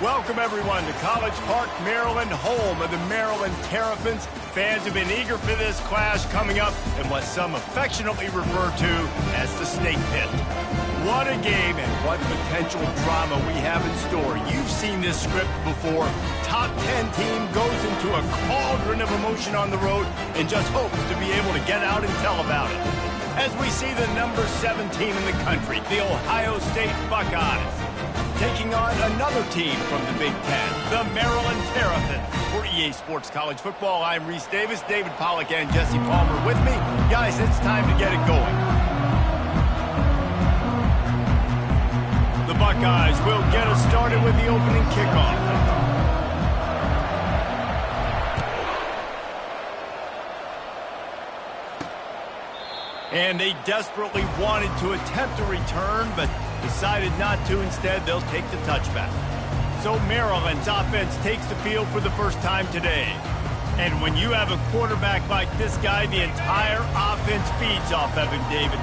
Welcome, everyone, to College Park, Maryland, home of the Maryland Terrapins. Fans have been eager for this clash coming up in what some affectionately refer to as the Snake Pit. What a game and what potential drama we have in store. You've seen this script before. Top 10 team goes into a cauldron of emotion on the road and just hopes to be able to get out and tell about it. As we see the number 7 team in the country, the Ohio State Buckeyes, taking on another team from the Big Ten, the Maryland Terrapins. For EA Sports College Football, I'm Reese Davis, David Pollack, and Jesse Palmer with me. Guys, it's time to get it going. The Buckeyes will get us started with the opening kickoff. And they desperately wanted to attempt a return, but decided not to. Instead, they'll take the touchback. So Maryland's offense takes the field for the first time today. And when you have a quarterback like this guy, the entire offense feeds off of him, David.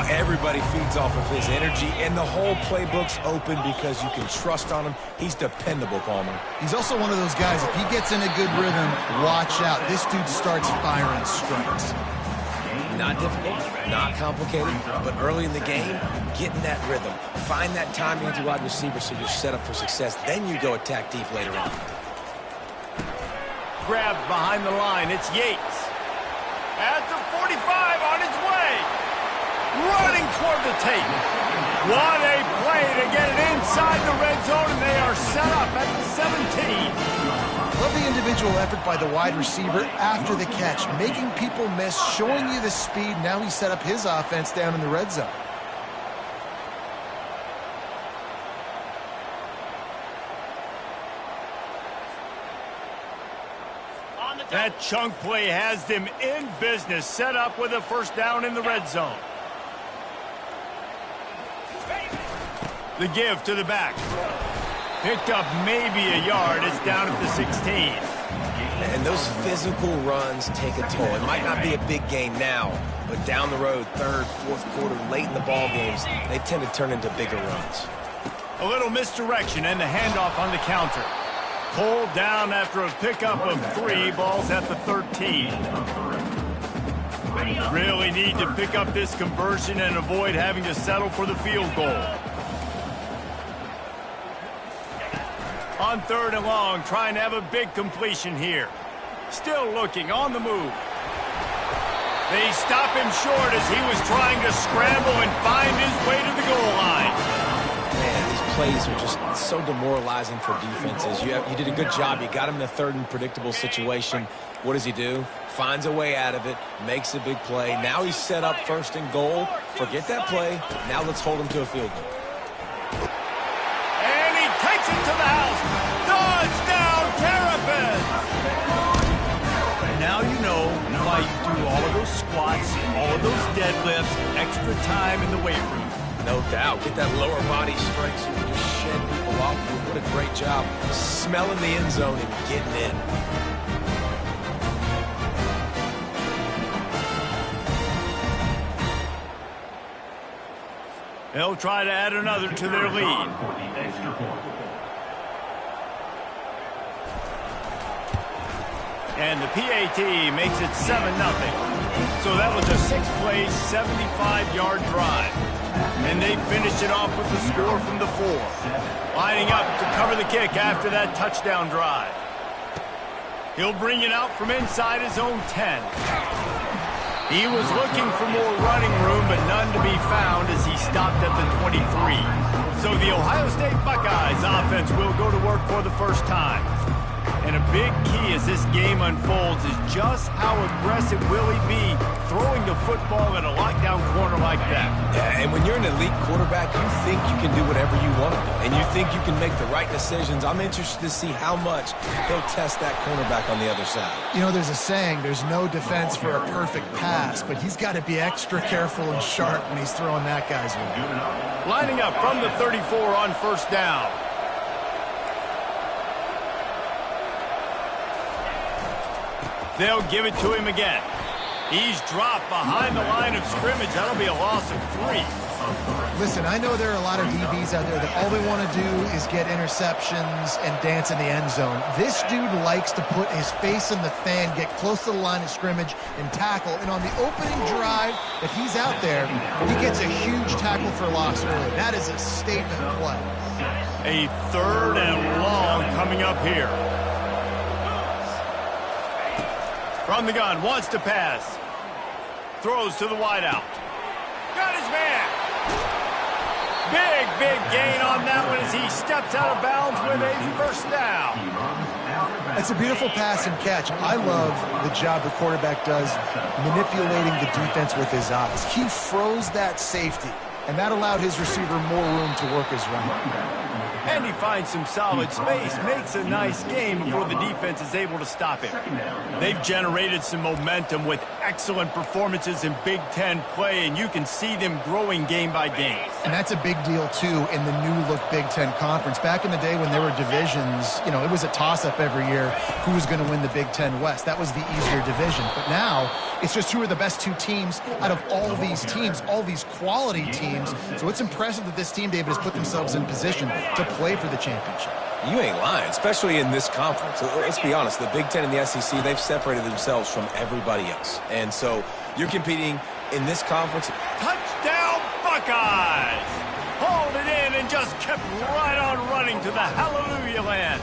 Everybody feeds off of his energy, and the whole playbook's open because you can trust on him. He's dependable, Palmer. He's also one of those guys, if he gets in a good rhythm, watch out. This dude starts firing strikes. Not difficult, not complicated, but early in the game, get in that rhythm. Find that timing with your wide receiver so you're set up for success. Then you go attack deep later on. Grabbed behind the line, it's Yates. At the 45, on his way. Running toward the tape. What a play to get it inside the red zone, and they are set up at the 17. Love the individual effort by the wide receiver after the catch, making people miss, showing you the speed. Now he set up his offense down in the red zone. That chunk play has them in business, set up with a first down in the red zone. The give to the back. Picked up maybe a yard. It's down at the 16. And those physical runs take a toll. It might not be a big game now, but down the road, third, fourth quarter, late in the ball games, they tend to turn into bigger runs. A little misdirection and the handoff on the counter. Pulled down after a pickup of 3, balls at the 13. Really need to pick up this conversion and avoid having to settle for the field goal. On 3rd and long, trying to have a big completion here. Still looking, on the move. They stop him short as he was trying to scramble and find his way to the goal line. Man, these plays are just so demoralizing for defenses. You did a good job. You got him in a 3rd and predictable situation. What does he do? Finds a way out of it, makes a big play. Now he's set up 1st and goal. Forget that play. Now let's hold him to a field goal. Takes it to the house. Touchdown, Terrapins! Now you know why you do all of those squats, all of those deadlifts, extra time in the weight room. No doubt. Get that lower body strength so you can just shed people off. What a great job smelling the end zone and getting in. They'll try to add another to their lead. And the PAT makes it 7-0. So that was a 6-play, 75-yard drive. And they finished it off with the score from the 4. Lining up to cover the kick after that touchdown drive. He'll bring it out from inside his own 10. He was looking for more running room, but none to be found as he stopped at the 23. So the Ohio State Buckeyes offense will go to work for the first time. And a big key as this game unfolds is just how aggressive will he be throwing the football at a lockdown corner like that. Yeah, and when you're an elite quarterback, you think you can do whatever you want to do, and you think you can make the right decisions. I'm interested to see how much he'll test that cornerback on the other side. You know, there's a saying, there's no defense for a perfect pass, but he's got to be extra careful and sharp when he's throwing that guy's way. Lining up from the 34 on first down. They'll give it to him again. He's dropped behind the line of scrimmage. That'll be a loss of 3. Listen, I know there are a lot of DBs out there that all they want to do is get interceptions and dance in the end zone. This dude likes to put his face in the fan, get close to the line of scrimmage, and tackle. And on the opening drive that he's out there, he gets a huge tackle for loss early. That is a statement play. A 3rd and long coming up here. From the gun, wants to pass. Throws to the wideout. Got his man. Big gain on that one as he steps out of bounds with a first down. It's a beautiful pass and catch. I love the job the quarterback does manipulating the defense with his eyes. He froze that safety, and that allowed his receiver more room to work his route. And he finds some solid space, makes a nice game before the defense is able to stop him. They've generated some momentum with excellent performances in Big Ten play, and you can see them growing game by game. And that's a big deal, too, in the new-look Big Ten Conference. Back in the day when there were divisions, you know, it was a toss-up every year who was going to win the Big Ten West. That was the easier division. But now it's just who are the best 2 teams out of all these teams, all these quality teams. So it's impressive that this team, David, has put themselves in position to play for the championship. You ain't lying, especially in this conference. Let's be honest, the Big Ten and the SEC, they've separated themselves from everybody else. And so you're competing in this conference. Touchdown, Buckeyes! Hauled it in and just kept right on running to the hallelujah land.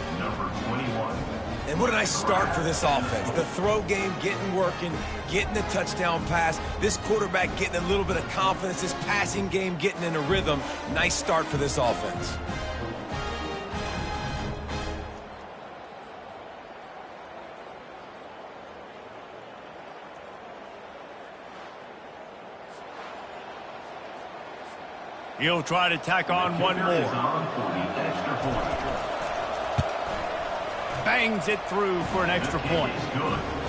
And what a nice start for this offense. The throw game getting working, getting the touchdown pass. This quarterback getting a little bit of confidence. This passing game getting in a rhythm. Nice start for this offense. He'll try to tack on one more. Bangs it through for an extra point.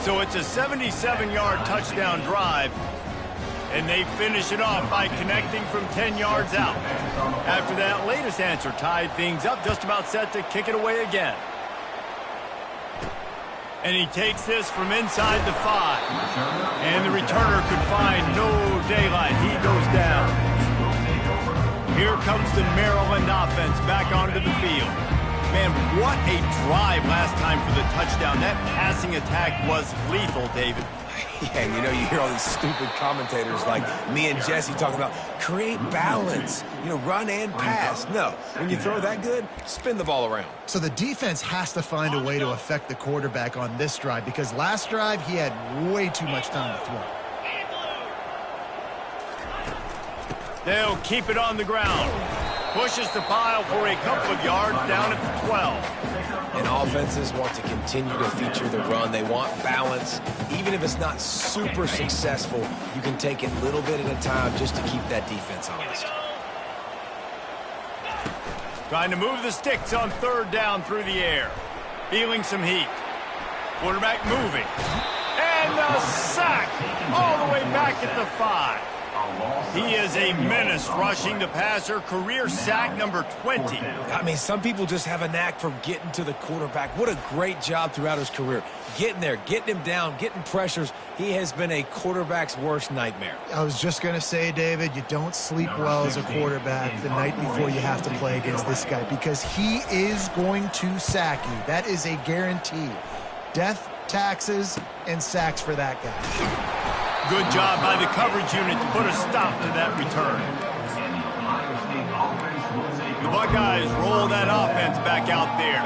So it's a 77-yard touchdown drive, and they finish it off by connecting from 10 yards out. After that latest answer tied things up, just about set to kick it away again. And he takes this from inside the 5. And the returner could find no daylight. He goes down. Here comes the Maryland offense back onto the field. Man, what a drive last time for the touchdown. That passing attack was lethal, David. Yeah, and you know, you hear all these stupid commentators like me and Jesse talking about create balance, you know, run and pass. No, when you throw that good, spin the ball around. So the defense has to find a way to affect the quarterback on this drive because last drive he had way too much time to throw. They'll keep it on the ground. Pushes the pile for a couple of yards down at the 12. And offenses want to continue to feature the run. They want balance. Even if it's not super successful, you can take it a little bit at a time just to keep that defense honest. Trying to move the sticks on 3rd down through the air. Feeling some heat. Quarterback moving. And a sack all the way back at the 5. He is a menace rushing the passer. Career sack number 20. I mean, some people just have a knack for getting to the quarterback. What a great job throughout his career. Getting there, getting him down, getting pressures. He has been a quarterback's worst nightmare. I was just going to say, David, you don't sleep well as a quarterback the night before you have to play against this guy because he is going to sack you. That is a guarantee. Death, taxes, and sacks for that guy. Good job by the coverage unit to put a stop to that return. The Buckeyes roll that offense back out there.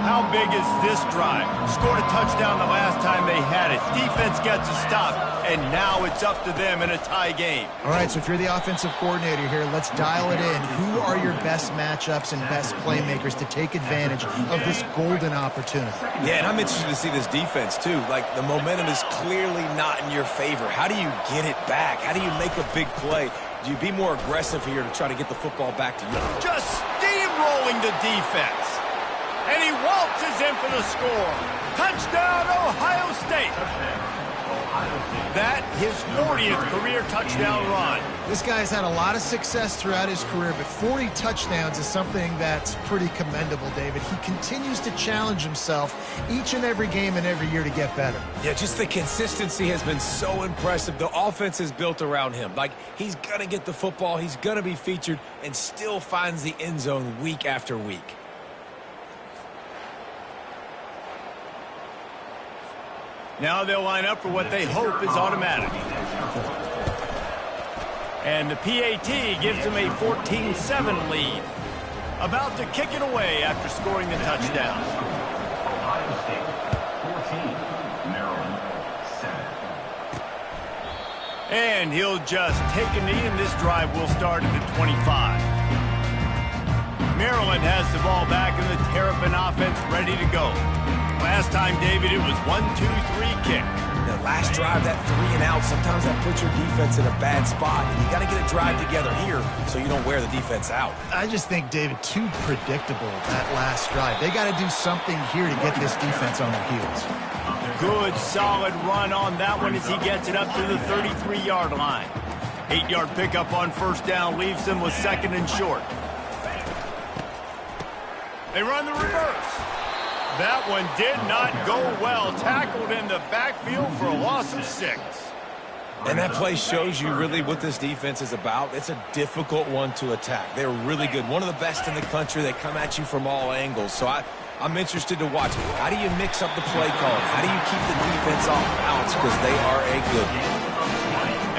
How big is this drive? Scored a touchdown the last time they had it. Defense gets a stop, and now it's up to them in a tie game. All right, so if you're the offensive coordinator here, let's dial it in. Who are your best matchups and best playmakers to take advantage of this golden opportunity? Yeah, and I'm interested to see this defense, too. Like, the momentum is clearly not in your favor. How do you get it back? How do you make a big play? Do you be more aggressive here to try to get the football back to you? Just steamrolling the defense. And he waltzes in for the score. Touchdown, Ohio State. That, his 40th career touchdown run. This guy's had a lot of success throughout his career, but 40 touchdowns is something that's pretty commendable, David. He continues to challenge himself each and every game and every year to get better. Yeah, just the consistency has been so impressive. The offense is built around him. Like, he's going to get the football, he's going to be featured, and still finds the end zone week after week. Now they'll line up for what they hope is automatic. And the PAT gives them a 14-7 lead. About to kick it away after scoring the touchdown. Ohio State, 14, Maryland, 7. And he'll just take a knee, and this drive will start at the 25. Maryland has the ball back, and the Terrapin offense ready to go. Last time, David, it was 1-2-3 kick. The last drive, that 3 and out, sometimes that puts your defense in a bad spot. And you got to get a drive together here so you don't wear the defense out. I just think, David, too predictable, that last drive. They got to do something here to get this defense on their heels. Good, solid run on that one as he gets it up to the 33-yard line. 8-yard pickup on first down leaves them with second and short. They run the reverse. That one did not go well. Tackled in the backfield for a loss of 6. And that play shows you really what this defense is about. It's a difficult one to attack. They're really good. One of the best in the country. They come at you from all angles. So I'm interested to watch. How do you mix up the play call? How do you keep the defense off balance? Because they are a good one.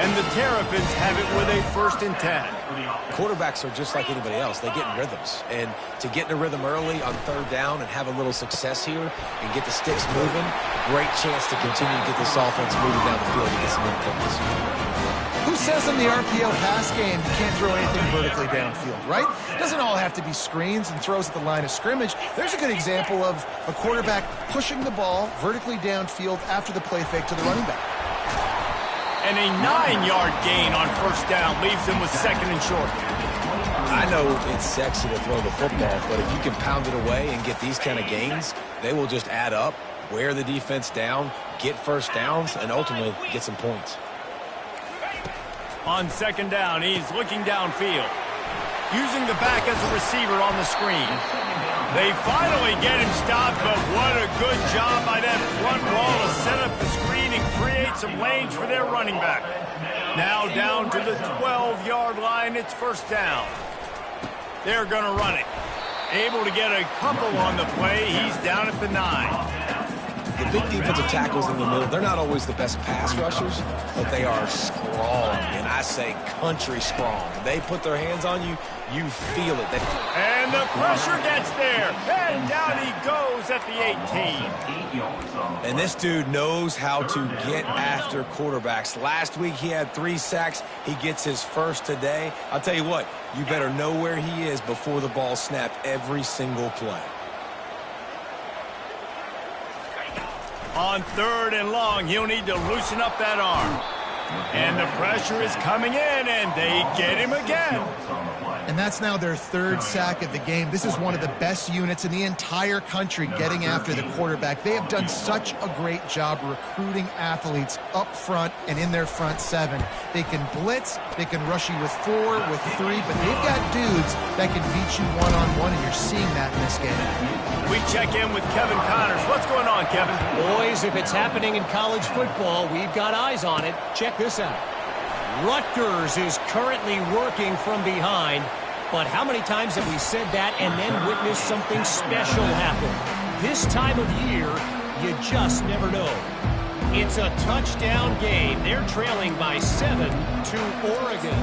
And the Terrapins have it with a 1st and 10. Quarterbacks are just like anybody else. They get in rhythms. And to get in a rhythm early on third down and have a little success here and get the sticks moving, great chance to continue to get this offense moving down the field and get some influence. Who says in the RPO pass game you can't throw anything vertically downfield, right? It doesn't all have to be screens and throws at the line of scrimmage. There's a good example of a quarterback pushing the ball vertically downfield after the play fake to the running back. And a 9-yard gain on first down leaves them with second and short. I know it's sexy to throw the football, but if you can pound it away and get these kind of gains, they will just add up, wear the defense down, get first downs, and ultimately get some points. On second down, he's looking downfield. Using the back as a receiver on the screen. They finally get him stopped, but what a good job by that front wall to set up the screen and create some lanes for their running back. Now down to the 12-yard line, it's first down. They're going to run it. Able to get a couple on the play. He's down at the 9. The big defensive tackles in the middle, they're not always the best pass rushers, but they are strong, and I say country strong. They put their hands on you, you feel it. And the pressure gets there, and down he goes at the 18. And this dude knows how to get after quarterbacks. Last week he had 3 sacks. He gets his first today. I'll tell you what, you better know where he is before the ball snapped every single play. On third and long, he'll need to loosen up that arm. And the pressure is coming in, and they get him again. And that's now their 3rd sack of the game. This is one of the best units in the entire country getting after the quarterback. They have done such a great job recruiting athletes up front and in their front 7. They can blitz, they can rush you with 4, with 3, but they've got dudes that can beat you one-on-one, and you're seeing that in this game. We check in with Kevin Connors. What's going on, Kevin? Boys, if it's happening in college football, we've got eyes on it. Check this out. Rutgers is currently working from behind, but how many times have we said that and then witnessed something special happen? This time of year, you just never know. It's a touchdown game. They're trailing by 7 to Oregon.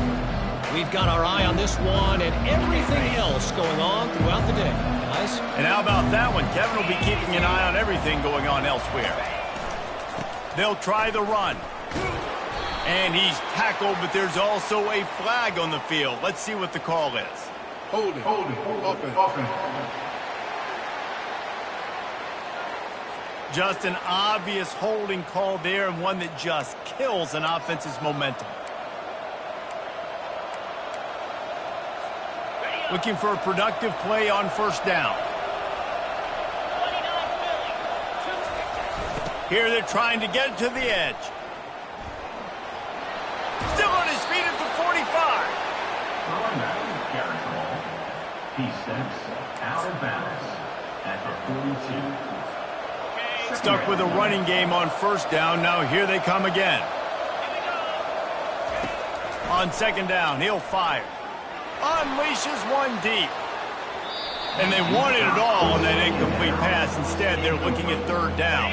We've got our eye on this one and everything else going on throughout the day, guys. And how about that one? Kevin will be keeping an eye on everything going on elsewhere. They'll try the run. And he's tackled, but there's also a flag on the field. Let's see what the call is. Holding, offense. Just an obvious holding call there, and one that just kills an offense's momentum. Looking for a productive play on first down. Here they're trying to get it to the edge. Sea6 out of bounds at the 42. Stuck with a running game on first down. Now here they come again. On second down, he'll fire. Unleashes one deep. And they wanted it all on that incomplete pass. Instead, they're looking at third down.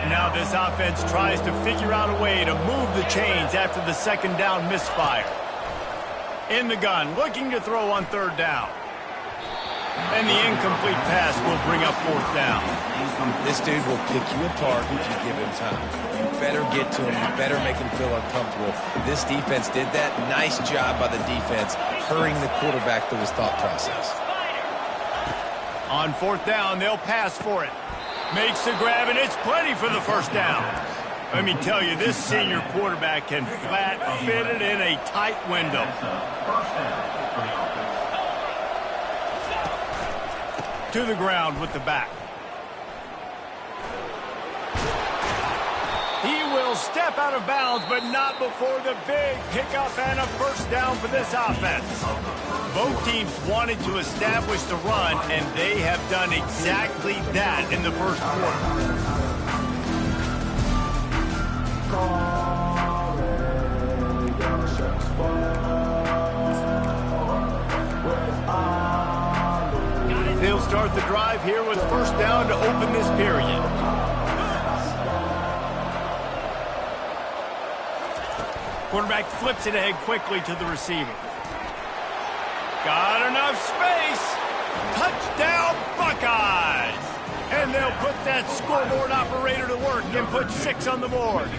Now this offense tries to figure out a way to move the chains after the second down misfire. In the gun, looking to throw on third down. And the incomplete pass will bring up fourth down. This dude will pick you apart if you give him time. You better get to him. You better make him feel uncomfortable. This defense did that. Nice job by the defense, hurrying the quarterback through his thought process. On fourth down, they'll pass for it. Makes the grab, and it's plenty for the first down. Let me tell you, this senior quarterback can flat fit it in a tight window. To the ground with the back. He will step out of bounds, but not before the big pickup and a first down for this offense. Both teams wanted to establish the run, and they have done exactly that in the first quarter. They'll start the drive here with first down to open this period. Quarterback flips it ahead quickly to the receiver. Got enough space. Touchdown, Buckeyes. And they'll put that scoreboard operator to work and put 6 on the board.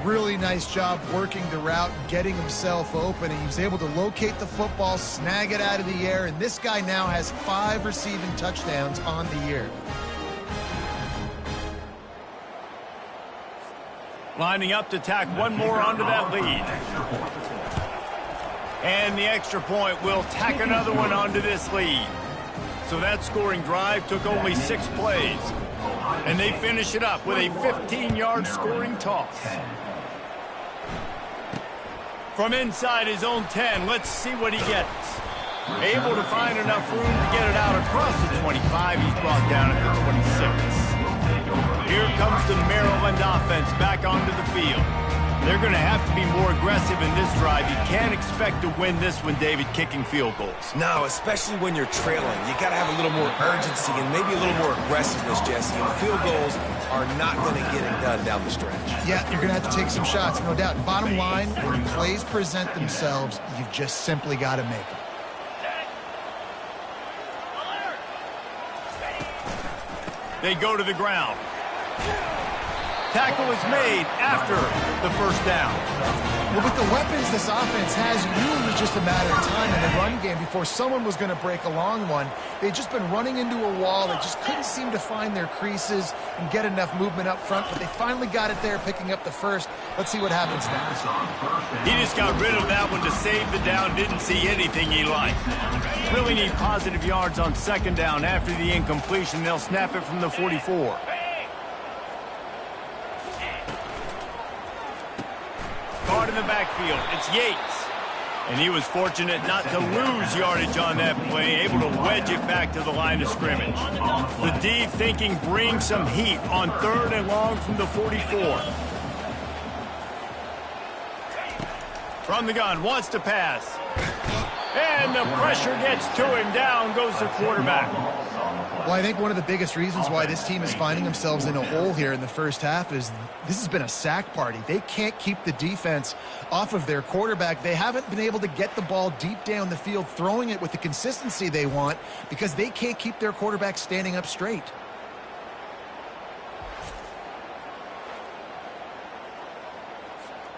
Really nice job working the route, getting himself open, and he was able to locate the football, snag it out of the air, and this guy now has 5 receiving touchdowns on the year. Lining up to tack one more onto that lead. And the extra point will tack another one onto this lead. So that scoring drive took only 6 plays. And they finish it up with a 15-yard scoring toss. From inside his own 10, let's see what he gets. Able to find enough room to get it out across the 25. He's brought down at the 26. Here comes the Maryland offense back onto the field. They're going to have to be more aggressive in this drive. You can't expect to win this one, David, kicking field goals. No, especially when you're trailing. You got to have a little more urgency and maybe a little more aggressiveness, Jesse. And field goals are not going to get it done down the stretch. Yeah, you're going to have to take some shots, no doubt. Bottom line, when plays present themselves, you've just simply got to make them. They go to the ground. Tackle is made after the first down. Well, with the weapons this offense has, you knew it was just a matter of time in the run game before someone was going to break a long one. They'd just been running into a wall. They just couldn't seem to find their creases and get enough movement up front, but they finally got it there, picking up the first. Let's see what happens next. He just got rid of that one to save the down, didn't see anything he liked. Really need positive yards on second down. After the incompletion, they'll snap it from the 44. Guard in the backfield, it's Yates. And he was fortunate not to lose yardage on that play, able to wedge it back to the line of scrimmage. The D thinking bring some heat on third and long from the 44. From the gun, wants to pass. And the pressure gets to him. Down goes the quarterback. Well, I think one of the biggest reasons why this team is finding themselves in a hole here in the first half is this has been a sack party. They can't keep the defense off of their quarterback. They haven't been able to get the ball deep down the field, throwing it with the consistency they want because they can't keep their quarterback standing up straight.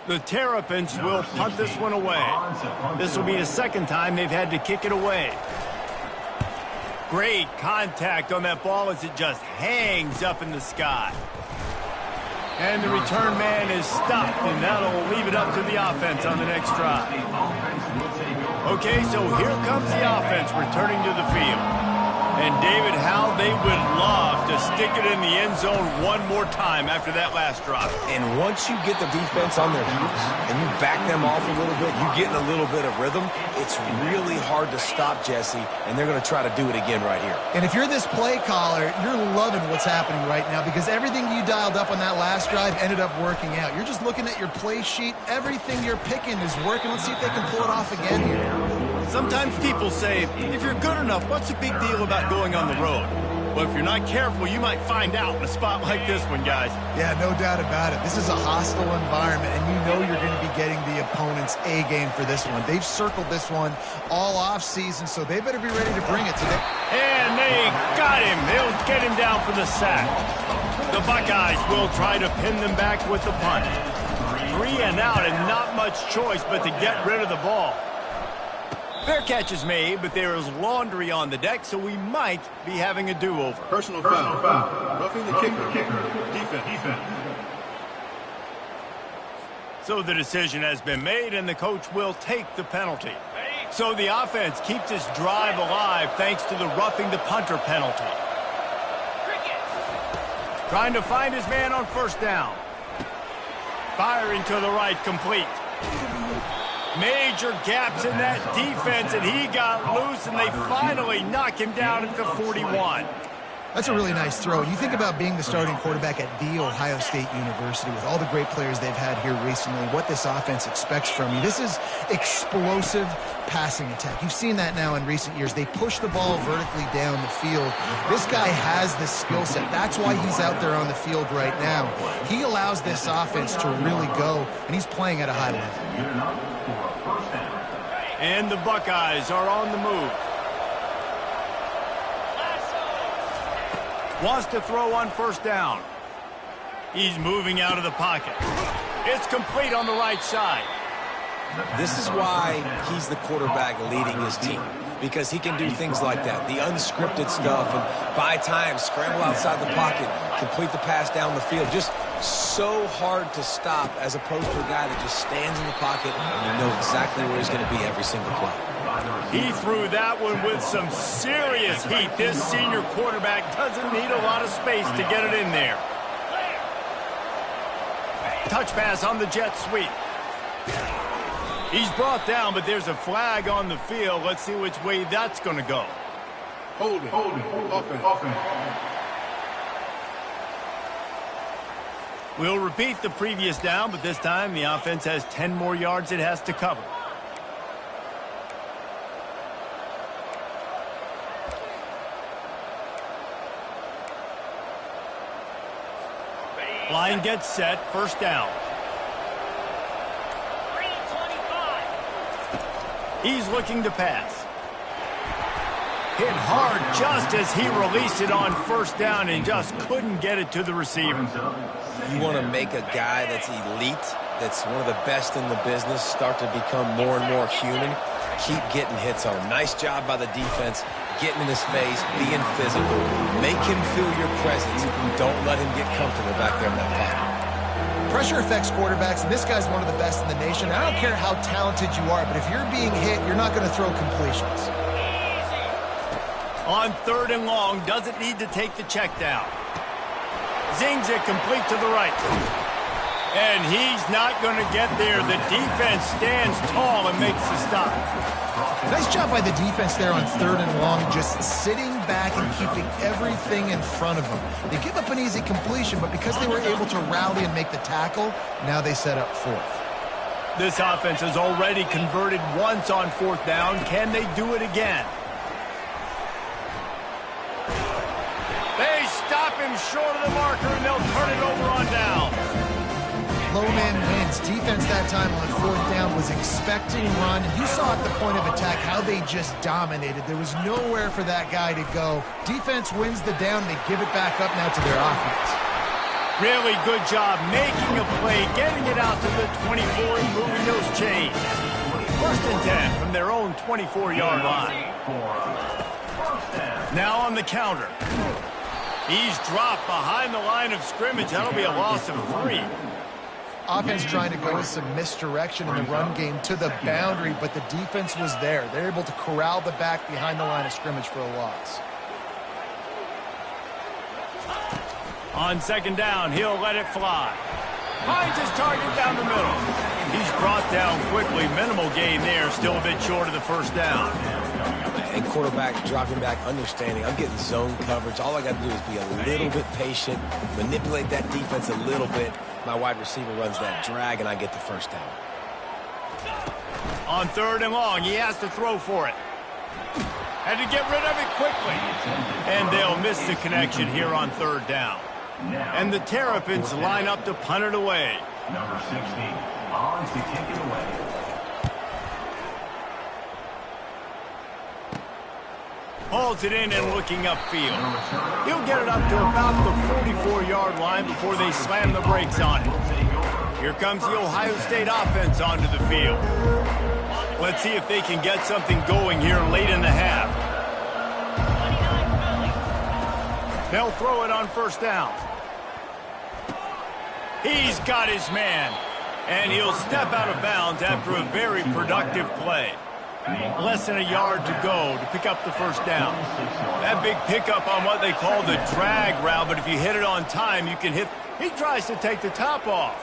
The Terrapins will punt this one away. This will be the second time they've had to kick it away. Great contact on that ball as it just hangs up in the sky. And the return man is stopped, and that'll leave it up to the offense on the next drive. Okay, so here comes the offense returning to the field. And David, how they would love to stick it in the end zone one more time after that last drop. And once you get the defense on their heels and you back them off a little bit, you get in a little bit of rhythm, it's really hard to stop, Jesse, and they're going to try to do it again right here. And if you're this play caller, you're loving what's happening right now because everything you dialed up on that last drive ended up working out. You're just looking at your play sheet. Everything you're picking is working. Let's see if they can pull it off again here. Sometimes people say, if you're good enough, what's the big deal about going on the road? Well, if you're not careful, you might find out in a spot like this one, guys. Yeah, no doubt about it. This is a hostile environment, and you know you're going to be getting the opponent's A game for this one. They've circled this one all off season, so they better be ready to bring it today. And they got him. They'll get him down for the sack. The Buckeyes will try to pin them back with the punt. 3 and out and not much choice but to get rid of the ball. Fair catch is made, but there is laundry on the deck, so we might be having a do-over. Personal foul. Roughing the kicker. Defense. So the decision has been made, and the coach will take the penalty. So the offense keeps its drive alive thanks to the roughing the punter penalty. Trying to find his man on first down. Firing to the right, complete. Major gaps in that defense, and he got loose, and they finally knock him down at the 41. That's a really nice throw. You think about being the starting quarterback at The Ohio State University with all the great players they've had here recently, what this offense expects from you. This is explosive passing attack. You've seen that now in recent years. They push the ball vertically down the field. This guy has the skill set. That's why he's out there on the field right now. He allows this offense to really go, and he's playing at a high level. And the Buckeyes are on the move. Wants to throw on first down. He's moving out of the pocket. It's complete on the right side. This is why he's the quarterback leading his team, because he can do things like that, the unscripted stuff, and buy time, scramble outside the pocket, complete the pass down the field. Just so hard to stop as opposed to a guy that just stands in the pocket and you know exactly where he's going to be every single play. He threw that one with some serious heat. This senior quarterback doesn't need a lot of space to get it in there. Touch pass on the jet sweep. He's brought down, but there's a flag on the field. Let's see which way that's going to go. Hold it. Offense. We'll repeat the previous down, but this time the offense has 10 more yards it has to cover. Line gets set, first down. He's looking to pass. Hit hard just as he released it on first down and just couldn't get it to the receiver. You want to make a guy that's elite, that's one of the best in the business, start to become more and more human. Keep getting hits on him. Nice job by the defense, getting in his face, being physical. Make him feel your presence. Don't let him get comfortable back there in that pocket. Pressure affects quarterbacks, and this guy's one of the best in the nation. I don't care how talented you are, but if you're being hit, you're not going to throw completions. On third and long, doesn't need to take the check down. Zings it complete to the right. And he's not going to get there. The defense stands tall and makes the stop. Nice job by the defense there on third and long, just sitting back and keeping everything in front of them. They give up an easy completion, but because they were able to rally and make the tackle, now they set up fourth. This offense has already converted once on fourth down. Can they do it again? They stop him short of the marker, and they'll turn it over on down. Low man wins. Defense that time on fourth down was expecting run. You saw at the point of attack how they just dominated. There was nowhere for that guy to go. Defense wins the down. They give it back up now to their offense. Really good job making a play, getting it out to the 24 and moving those chains. First and 10 from their own 24-yard line. Now on the counter. He's dropped behind the line of scrimmage. That'll be a loss of 3. Offense trying to go with some misdirection in the run game to the boundary, but the defense was there. They're able to corral the back behind the line of scrimmage for a loss. On second down, he'll let it fly. Finds his target down the middle. He's brought down quickly. Minimal gain there. Still a bit short of the first down. And quarterback dropping back, understanding. I'm getting zone coverage. All I got to do is be a little bit patient, manipulate that defense a little bit. My wide receiver runs that drag, and I get the first down. On third and long, he has to throw for it. Had to get rid of it quickly. And they'll miss the connection here on third down. And the Terrapins line up to punt it away. Number 16, on to kick it away. Hauls it in and looking upfield. He'll get it up to about the 44-yard line before they slam the brakes on it. Here comes the Ohio State offense onto the field. Let's see if they can get something going here late in the half. They'll throw it on first down. He's got his man, and he'll step out of bounds after a very productive play. Less than a yard to go to pick up the first down. That big pickup on what they call the drag route, but if you hit it on time, you can hit. He tries to take the top off.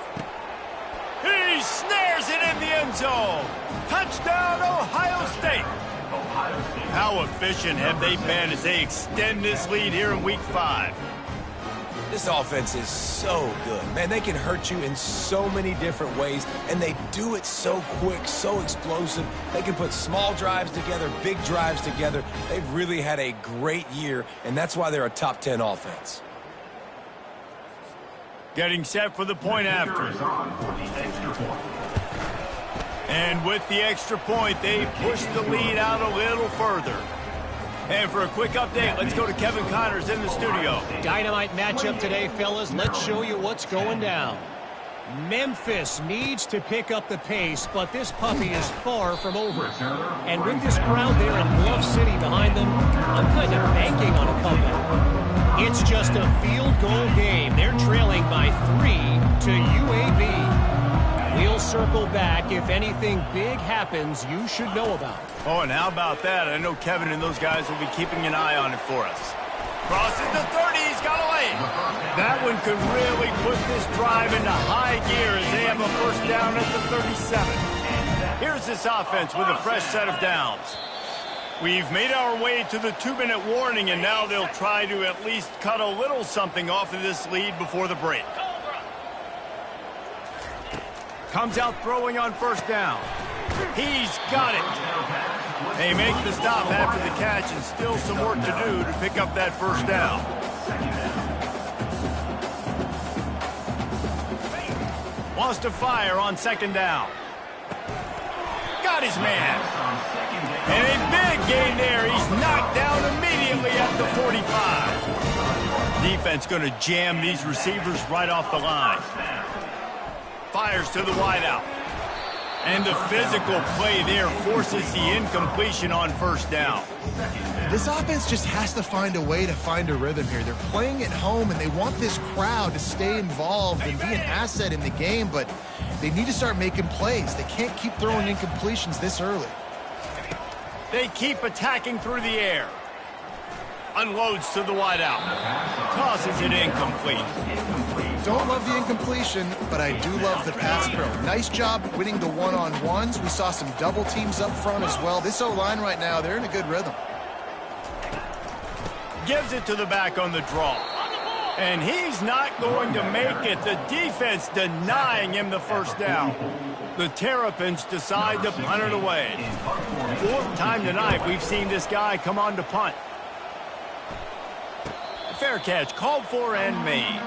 He snares it in the end zone. Touchdown, Ohio State. How efficient have they been as they extend this lead here in Week 5? This offense is so good. Man, they can hurt you in so many different ways, and they do it so quick, so explosive. They can put small drives together, big drives together. They've really had a great year, and that's why they're a top 10 offense. Getting set for the point after. And with the extra point, they push the lead out a little further. And for a quick update, let's go to Kevin Connors in the studio. Dynamite matchup today, fellas. Let's show you what's going down. Memphis needs to pick up the pace, but this puppy is far from over. And with this crowd there in Bluff City behind them, I'm kind of banking on a comeback. It's just a field goal game. They're trailing by 3 to UAB. We'll circle back. If anything big happens, you should know about it. Oh, and how about that? I know Kevin and those guys will be keeping an eye on it for us. Crosses the 30. He's got a lane. That one could really put this drive into high gear as they have a first down at the 37. Here's this offense with a fresh set of downs. We've made our way to the 2-minute warning, and now they'll try to at least cut a little something off of this lead before the break. Comes out throwing on first down. He's got it. They make the stop after the catch, and still some work to do to pick up that first down. Wants to fire on second down. Got his man. And a big gain there. He's knocked down immediately at the 45. Defense going to jam these receivers right off the line. Fires to the wideout. And the physical play there forces the incompletion on first down. This offense just has to find a way to find a rhythm here. They're playing at home, and they want this crowd to stay involved and be an asset in the game, but they need to start making plays. They can't keep throwing incompletions this early. They keep attacking through the air. Unloads to the wideout. Tosses it incomplete. Don't love the incompletion, but I do love the pass pro. Nice job winning the one-on-ones. We saw some double teams up front as well. This O-line right now, they're in a good rhythm. Gives it to the back on the draw. And he's not going to make it. The defense denying him the first down. The Terrapins decide to punt it away. Fourth time tonight we've seen this guy come on to punt. Fair catch, called for and made.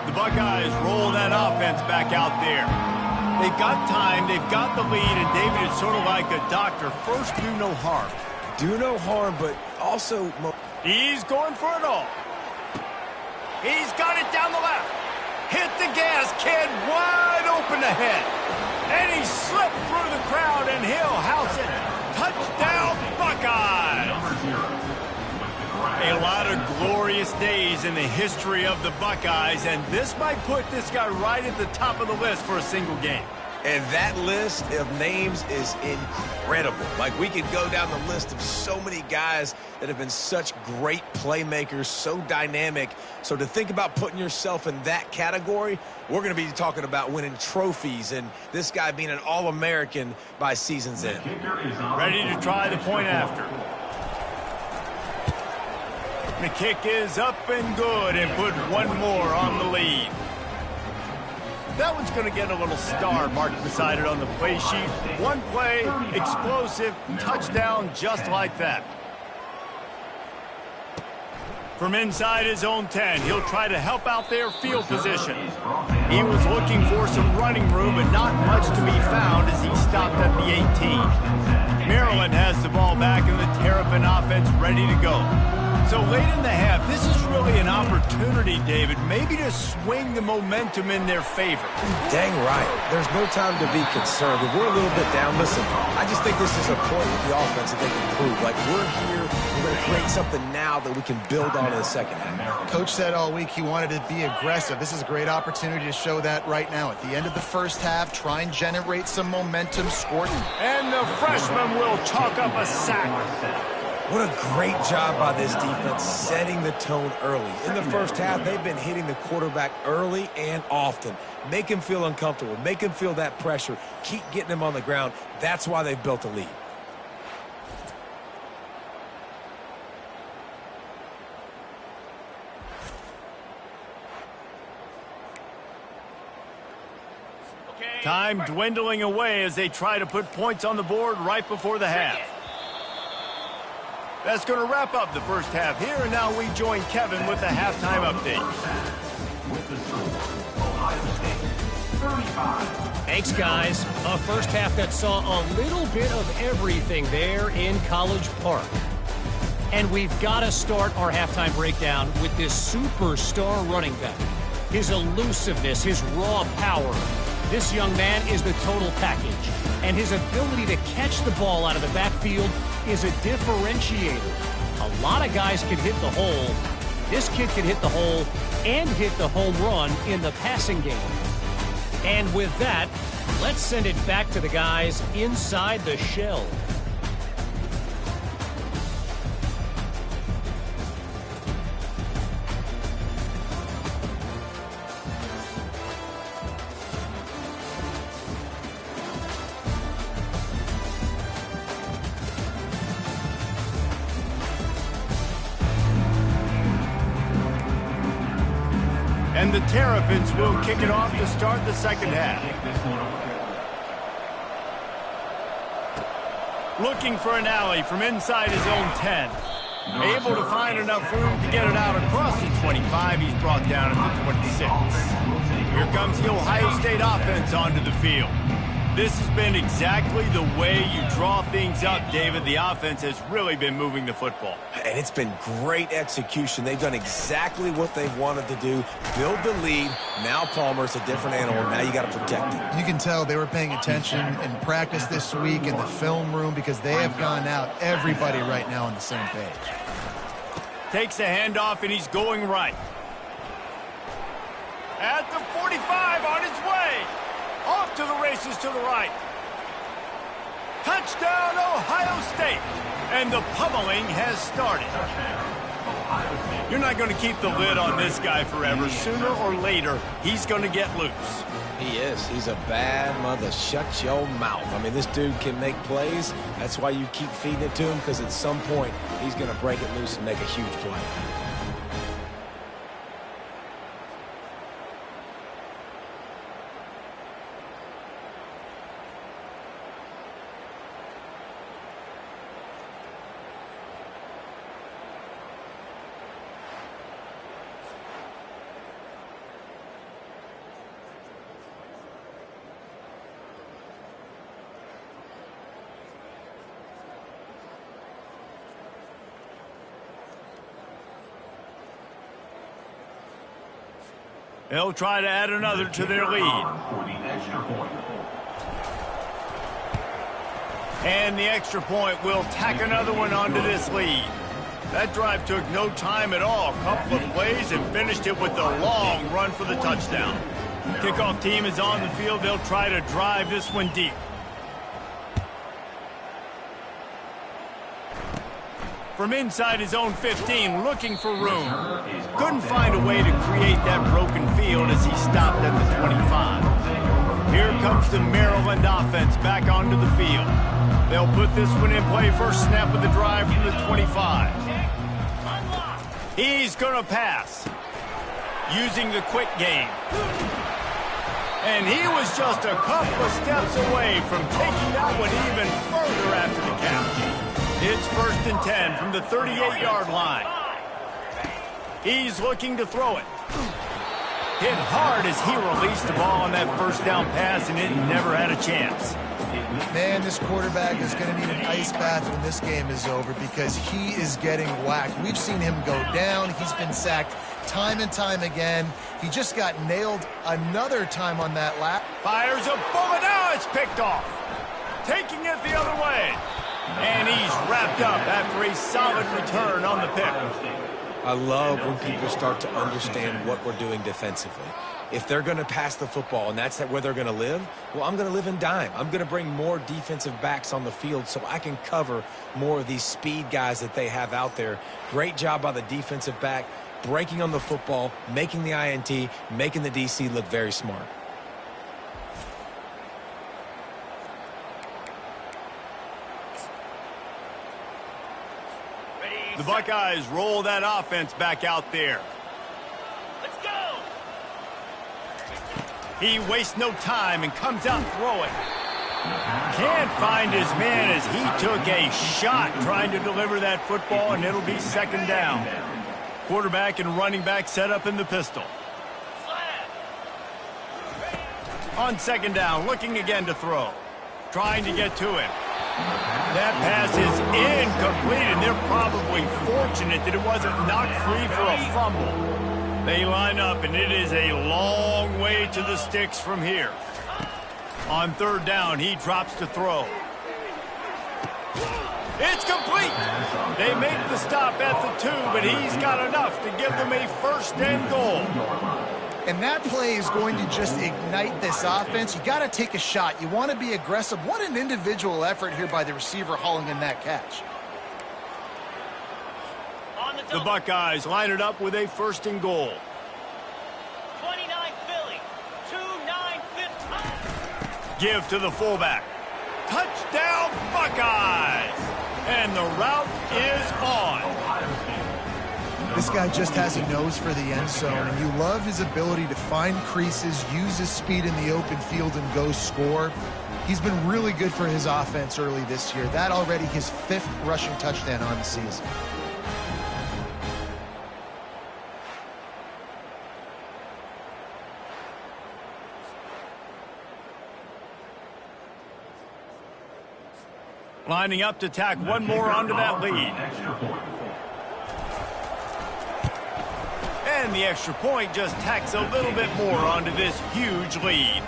The Buckeyes roll that offense back out there. They've got time, they've got the lead, and David is sort of like a doctor. First, do no harm. Do no harm, but also... He's going for it all. He's got it down the left. Hit the gas, kid, wide open ahead. And he slipped through the crowd, and he'll house it. Touchdown, Buckeyes! A lot of glorious days in the history of the Buckeyes, and this might put this guy right at the top of the list for a single game. And that list of names is incredible. Like, we could go down the list of so many guys that have been such great playmakers, so dynamic. So to think about putting yourself in that category, we're going to be talking about winning trophies and this guy being an All-American by season's end. Ready to try the point after. The kick is up and good and put one more on the lead. That one's going to get a little star marked beside it on the play sheet. One play, explosive, touchdown just like that. From inside his own 10, he'll try to help out their field position. He was looking for some running room, but not much to be found as he stopped at the 18. Maryland has the ball back and the Terrapin offense ready to go. So late in the half, this is really an opportunity, David, maybe to swing the momentum in their favor. Dang right. There's no time to be concerned. If we're a little bit down, listen, I just think this is a point with the offense that they can prove. Like, we're here, we're going to create something now that we can build on in the second half. Coach said all week he wanted to be aggressive. This is a great opportunity to show that right now. At the end of the first half, try and generate some momentum, score. And the freshman will chalk up a sack. What a great job by this defense setting the tone early. In the first half, they've been hitting the quarterback early and often. Make him feel uncomfortable. Make him feel that pressure. Keep getting him on the ground. That's why they've built a lead. Time dwindling away as they try to put points on the board right before the half. That's going to wrap up the first half here, and now we join Kevin with the halftime update. Thanks, guys. A first half that saw a little bit of everything there in College Park. And we've got to start our halftime breakdown with this superstar running back. His elusiveness, his raw power. This young man is the total package. And his ability to catch the ball out of the backfield is a differentiator. A lot of guys can hit the hole. This kid can hit the hole and hit the home run in the passing game. And with that, let's send it back to the guys inside the shell. And the Terrapins will kick it off to start the second half. Looking for an alley from inside his own 10. Able to find enough room to get it out across the 25. He's brought down at the 26. Here comes the Ohio State offense onto the field. This has been exactly the way you draw things up, David. The offense has really been moving the football. And it's been great execution. They've done exactly what they've wanted to do. Build the lead. Now Palmer's a different animal. Now you got to protect it. You can tell they were paying attention in practice this week in the film room because they have gone out, everybody right now on the same page. Takes a handoff, and he's going right. At the 45, on his way. Off to the races to the right. Touchdown, Ohio State. And the pummeling has started. You're not going to keep the lid on this guy forever. Sooner or later, he's going to get loose. He is. He's a bad mother. Shut your mouth. I mean, this dude can make plays. That's why you keep feeding it to him, because at some point, he's going to break it loose and make a huge play. They'll try to add another to their lead. And the extra point will tack another one onto this lead. That drive took no time at all. A couple of plays and finished it with a long run for the touchdown. Kickoff team is on the field. They'll try to drive this one deep. From inside his own 15, looking for room. Couldn't find a way to create that broken field as he stopped at the 25. Here comes the Maryland offense back onto the field. They'll put this one in play. First snap of the drive from the 25. He's going to pass using the quick game. And he was just a couple of steps away from taking that one even further after the catch. It's 1st and 10 from the 38-yard line. He's looking to throw it. Hit hard as he released the ball on that first down pass, and it never had a chance. Man, this quarterback is going to need an ice bath when this game is over because he is getting whacked. We've seen him go down. He's been sacked time and time again. He just got nailed another time on that lap. Fires a bullet. Now it's picked off. Taking it the other way. And he's wrapped up after a solid return on the pick. I love when people start to understand what we're doing defensively. If they're going to pass the football and that's where they're going to live, well, I'm going to live in dime. I'm going to bring more defensive backs on the field so I can cover more of these speed guys that they have out there. Great job by the defensive back, breaking on the football, making the INT, making the DC look very smart. The Buckeyes roll that offense back out there. Let's go! He wastes no time and comes out throwing. Can't find his man as he took a shot trying to deliver that football, and it'll be 2nd down. Quarterback and running back set up in the pistol. On 2nd down, looking again to throw. Trying to get to him. That pass is incomplete, and they're probably fortunate that it wasn't knocked free for a fumble. They line up, and it is a long way to the sticks from here. On 3rd down, he drops to throw. It's complete. They make the stop at the 2, but he's got enough to give them a 1st and goal. And that play is going to just ignite this offense. You got to take a shot. You want to be aggressive. What an individual effort here by the receiver hauling in that catch. The Buckeyes line it up with a 1st and goal. 29 Philly, 2-9-15. Give to the fullback. Touchdown Buckeyes! And the route is on. This guy just has a nose for the end zone, and you love his ability to find creases, use his speed in the open field, and go score. He's been really good for his offense early this year. That already his 5th rushing touchdown on the season. Lining up to tack one more onto that lead. And the extra point just tacks a little bit more onto this huge lead.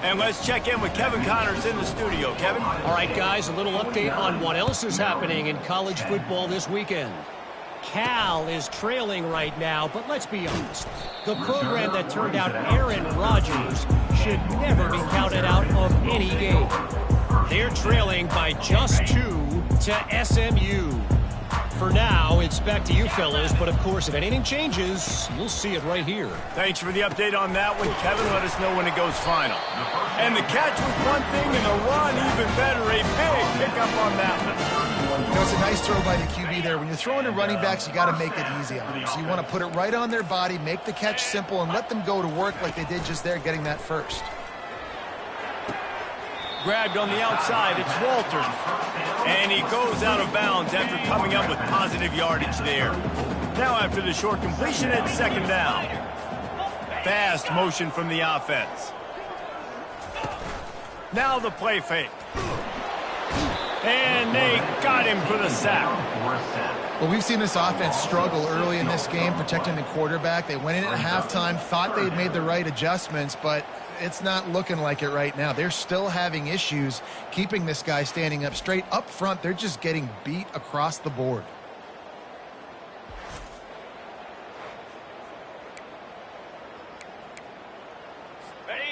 And let's check in with Kevin Connors in the studio. Kevin? All right, guys, a little update on what else is happening in college football this weekend. Cal is trailing right now, but let's be honest. The program that turned out Aaron Rodgers should never be counted out of any game. They're trailing by just 2 to SMU. For now, it's back to you fellas, but of course, if anything changes, you'll see it right here. Thanks for the update on that one, Kevin. Let us know when it goes final. And the catch was one thing, and the run even better. A big pickup on that one. You know, it's a nice throw by the QB there. When you're throwing to running backs, you got to make it easy on them. So you want to put it right on their body, make the catch simple, and let them go to work like they did just there, getting that first. Grabbed on the outside, it's Walters. And he goes out of bounds after coming up with positive yardage there. Now after the short completion, it's 2nd down. Fast motion from the offense. Now the play fake. And they got him for the sack. Well, we've seen this offense struggle early in this game, protecting the quarterback. They went in at halftime, thought they'd made the right adjustments, but it's not looking like it right now. They're still having issues keeping this guy standing up straight. Up front, they're just getting beat across the board.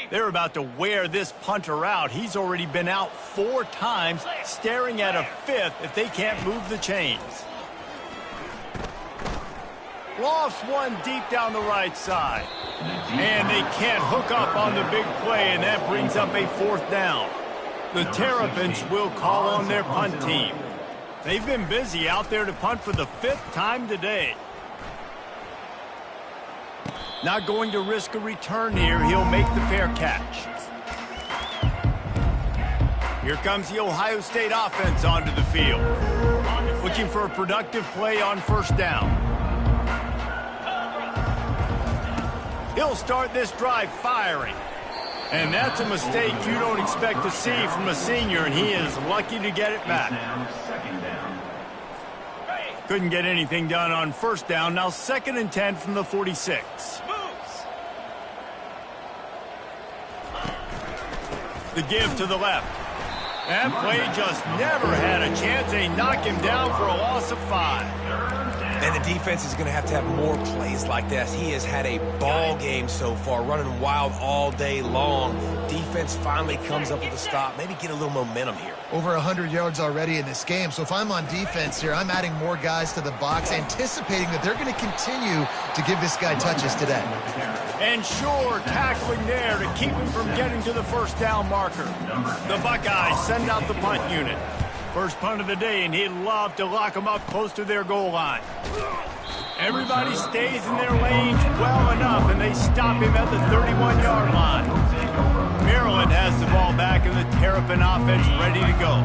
They're about to wear this punter out. He's already been out 4 times, staring at a 5th if they can't move the chains. Lofts one deep down the right side. And they can't hook up on the big play, and that brings up a 4th down. The Terrapins will call on their punt team. They've been busy out there to punt for the 5th time today. Not going to risk a return here. He'll make the fair catch. Here comes the Ohio State offense onto the field. Looking for a productive play on 1st down. He'll start this drive firing. And that's a mistake you don't expect to see from a senior, and he is lucky to get it back. Couldn't get anything done on 1st down. Now 2nd and 10 from the 46. The give to the left. That play just never had a chance. They knock him down for a loss of 5. And the defense is going to have more plays like this. He has had a ball game so far, running wild all day long. Defense finally comes up with a stop. Maybe get a little momentum here. Over 100 yards already in this game. So if I'm on defense here, I'm adding more guys to the box, anticipating that they're going to continue to give this guy touches today. And sure, tackling there to keep him from getting to the 1st down marker. The Buckeyes send out the punt unit. First punt of the day, and he'd love to lock them up close to their goal line. Everybody stays in their lanes well enough, and they stop him at the 31-yard line. Maryland has the ball back, and the Terrapin offense ready to go.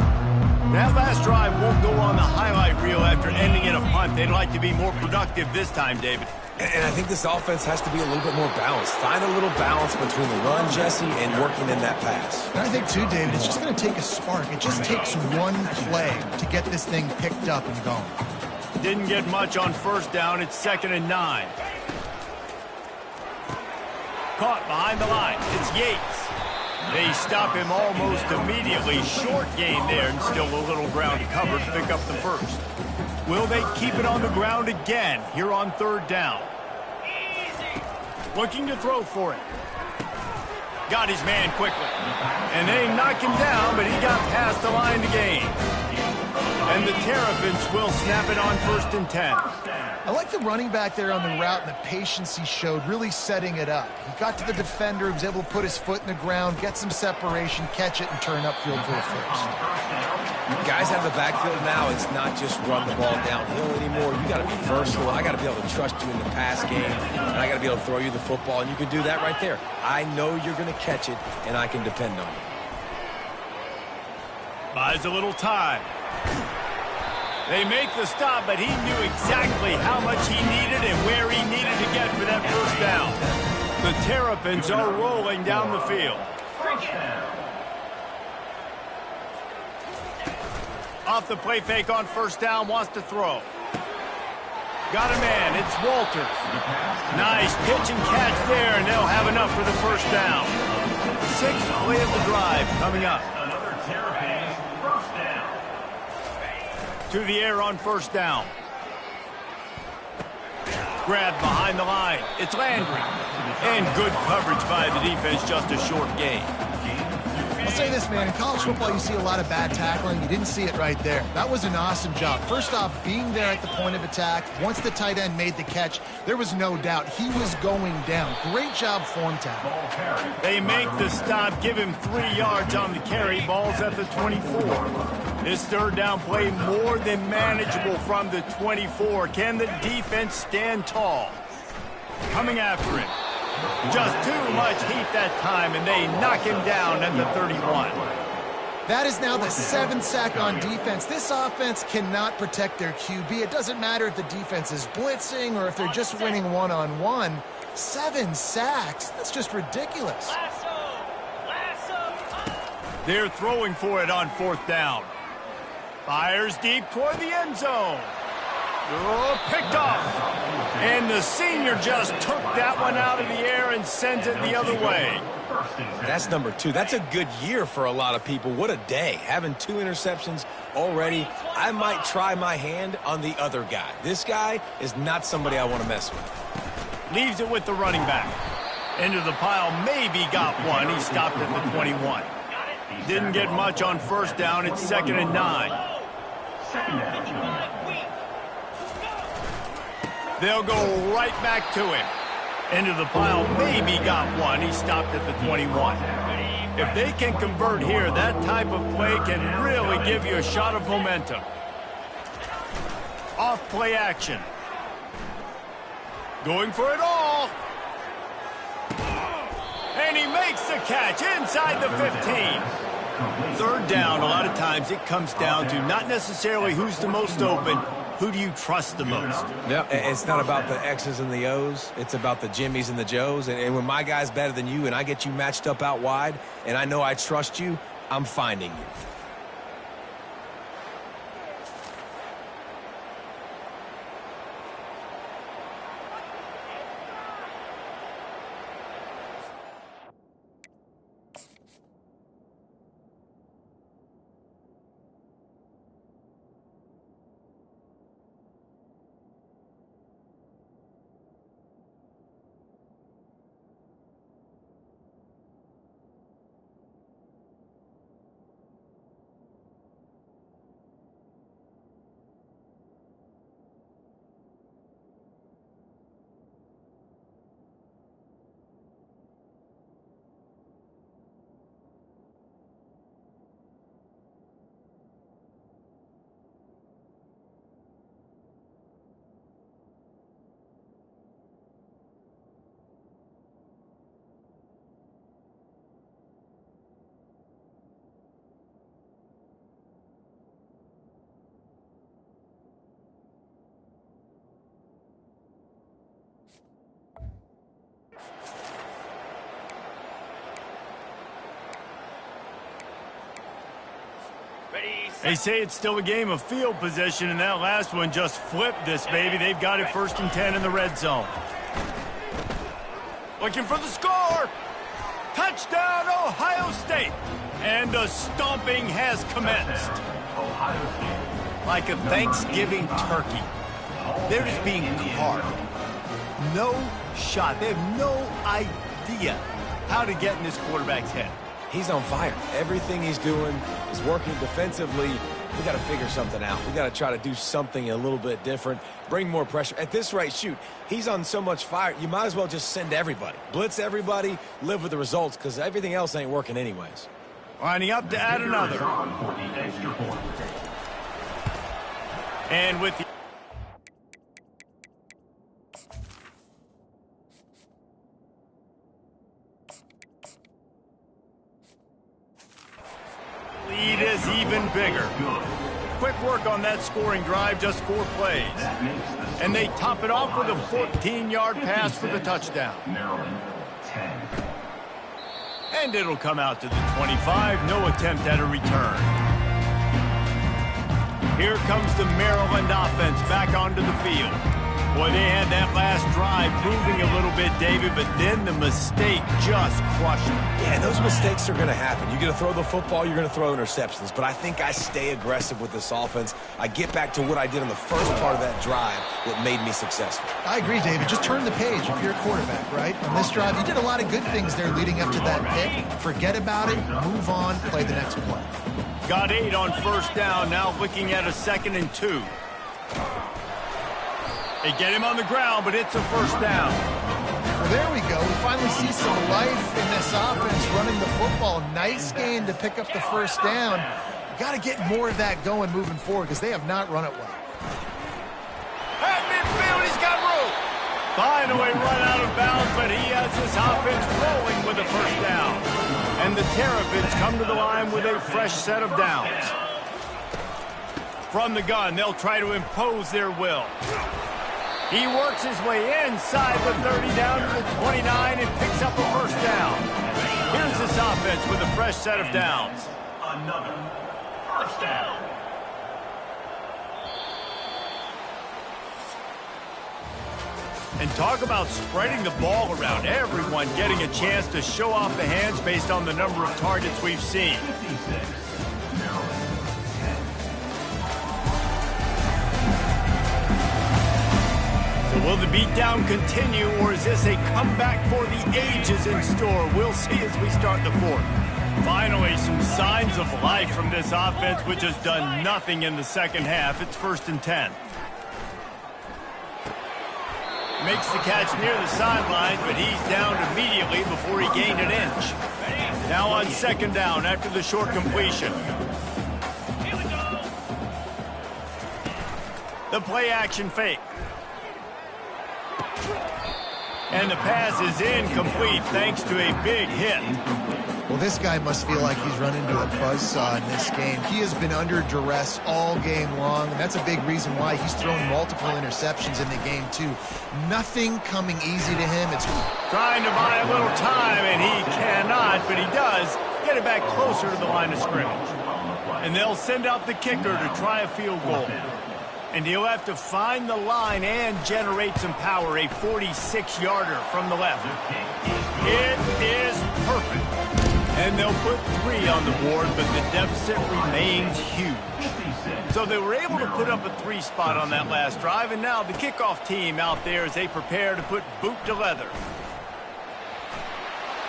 That last drive won't go on the highlight reel after ending in a punt. They'd like to be more productive this time, David. And I think this offense has to be a little bit more balanced. Find a little balance between the run, Jesse, and working in that pass. And I think, too, David, it's just going to take a spark. It just takes one play to get this thing picked up and going. Didn't get much on 1st down. It's 2nd and 9. Caught behind the line. It's Yates. They stop him almost immediately. Short gain there, and still a little ground to cover to pick up the 1st. Will they keep it on the ground again here on 3rd down? Looking to throw for it. Got his man quickly. And they knock him down, but he got past the line to gain. And the Terrapins will snap it on 1st and 10. I like the running back there on the route and the patience he showed, really setting it up. He got to the defender, he was able to put his foot in the ground, get some separation, catch it, and turn upfield for a 1st. Guys out of the backfield now, it's not just run the ball downhill anymore. You got to be versatile. I got to be able to trust you in the pass game, and I got to be able to throw you the football, and you can do that right there. I know you're going to catch it, and I can depend on you. Buys a little time. They make the stop, but he knew exactly how much he needed and where he needed to get for that 1st down. The Terrapins are rolling down the field. Off the play fake on 1st down, wants to throw. Got a man, it's Walters. Nice pitch and catch there, and they'll have enough for the 1st down. 6th play of the drive coming up. Another Terrapins 1st down. To the air on 1st down. Grabbed behind the line. It's Landry. And good coverage by the defense, just a short gain. I'll say this, man. In college football, you see a lot of bad tackling. You didn't see it right there. That was an awesome job. First off, being there at the point of attack. Once the tight end made the catch, there was no doubt he was going down. Great job form tackle. They make the stop, give him 3 yards on the carry. Ball's at the 24. This 3rd down play more than manageable from the 24. Can the defense stand tall? Coming after him. Just too much heat that time, and they knock him down at the 31. That is now the 7th sack on defense. This offense cannot protect their QB. It doesn't matter if the defense is blitzing or if they're just winning one-on-one. 7 sacks. That's just ridiculous. They're throwing for it on 4th down. Fires deep toward the end zone. Oh, picked off. And the senior just took that one out of the air and sends it the other way. That's number 2. That's a good year for a lot of people. What a day. Having 2 interceptions already. I might try my hand on the other guy. This guy is not somebody I want to mess with. Leaves it with the running back. Into the pile, maybe got one. He stopped at the 21. Didn't get much on first down. It's 2nd and 9. They'll go right back to him. Into the pile, maybe got one. He stopped at the 21. If they can convert here, that type of play can really give you a shot of momentum. Off play action. Going for it all. And he makes the catch inside the 15. 3rd down, a lot of times it comes down to not necessarily who's the most open, who do you trust the most? Yeah, it's not about the X's and the O's. It's about the Jimmys and the Joes. And when my guy's better than you and I get you matched up out wide and I know I trust you, I'm finding you. They say it's still a game of field position, and that last one just flipped this, baby. They've got it 1st and 10 in the red zone. Looking for the score. Touchdown, Ohio State. And the stomping has commenced. Like a Thanksgiving turkey. They're just being carved. No shot. They have no idea how to get in this quarterback's head. He's on fire. Everything he's doing is working defensively. We got to figure something out. We got to try to do something a little bit different, bring more pressure. At this rate, shoot, he's on so much fire, you might as well just send everybody. Blitz everybody, live with the results, because everything else ain't working anyways. Lining up to add another. And with the lead is even bigger. Quick work on that scoring drive, just 4 plays. And they top it off with a 14-yard pass for the touchdown. And it'll come out to the 25, no attempt at a return. Here comes the Maryland offense back onto the field. Boy, they had that last drive moving a little bit, David, but then the mistake just crushed them. Yeah, those mistakes are going to happen. You're going to throw the football, you're going to throw interceptions. But I think I stay aggressive with this offense. I get back to what I did on the first part of that drive that made me successful. I agree, David. Just turn the page if you're a quarterback, right? On this drive, you did a lot of good things there leading up to that pick. Forget about it, move on, play the next play. Got 8 on first down, now looking at a 2nd and 2. They get him on the ground, but it's a first down. Well, there we go. We finally see some life in this offense running the football. Nice gain to pick up the first down. Got to get more of that going moving forward because they have not run it well. At midfield, he's got room. Finally run out of bounds, but he has his offense rolling with a first down. And the Terrapins come to the line with a fresh set of downs. From the gun, they'll try to impose their will. He works his way inside the 30 down to the 29 and picks up a first down. Here's this offense with a fresh set of downs. Another first down. And talk about spreading the ball around. Everyone getting a chance to show off the hands based on the number of targets we've seen. 56. So Will the beatdown continue, or is this a comeback for the ages in store? We'll see as we start the fourth. Finally, some signs of life from this offense, which has done nothing in the second half. It's 1st and 10. Makes the catch near the sideline, but he's down immediately before he gained an inch. Now on 2nd down after the short completion. The play action fake. And the pass is incomplete thanks to a big hit. Well, this guy must feel like he's run into a buzzsaw in this game. He has been under duress all game long, and that's a big reason why he's thrown multiple interceptions in the game, too. Nothing coming easy to him. It's trying to buy a little time, and he cannot, but he does get it back closer to the line of scrimmage. And they'll send out the kicker to try a field goal. And he'll have to find the line and generate some power, a 46-yarder from the left. It is perfect. And they'll put 3 on the board, but the deficit remains huge. So they were able to put up a 3 spot on that last drive, and now the kickoff team out there as they prepare to put boot to leather.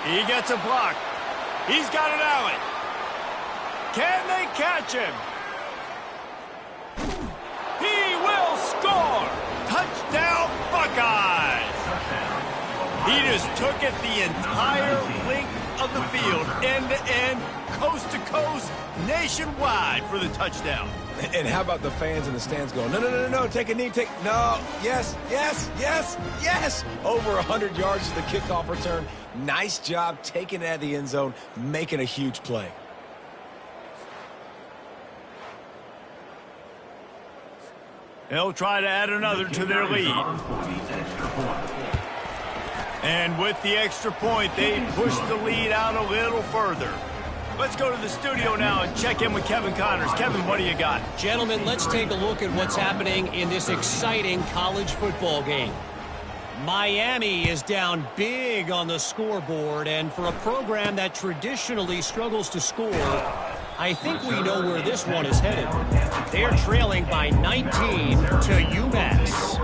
He gets a block. He's got an alley. Can they catch him? He will score! Touchdown, Buckeyes! He just took it the entire length of the field, end-to-end, coast-to-coast, nationwide for the touchdown. And how about the fans in the stands going, no, take a knee, no, yes. Over 100 yards to the kickoff return. Nice job taking it out of the end zone, making a huge play. They'll try to add another to their lead. And with the extra point, they push the lead out a little further. Let's go to the studio now and check in with Kevin Connors. Kevin, what do you got? Gentlemen, let's take a look at what's happening in this exciting college football game. Miami is down big on the scoreboard, and for a program that traditionally struggles to score, I think we know where this one is headed. They're trailing by 19 to UMass.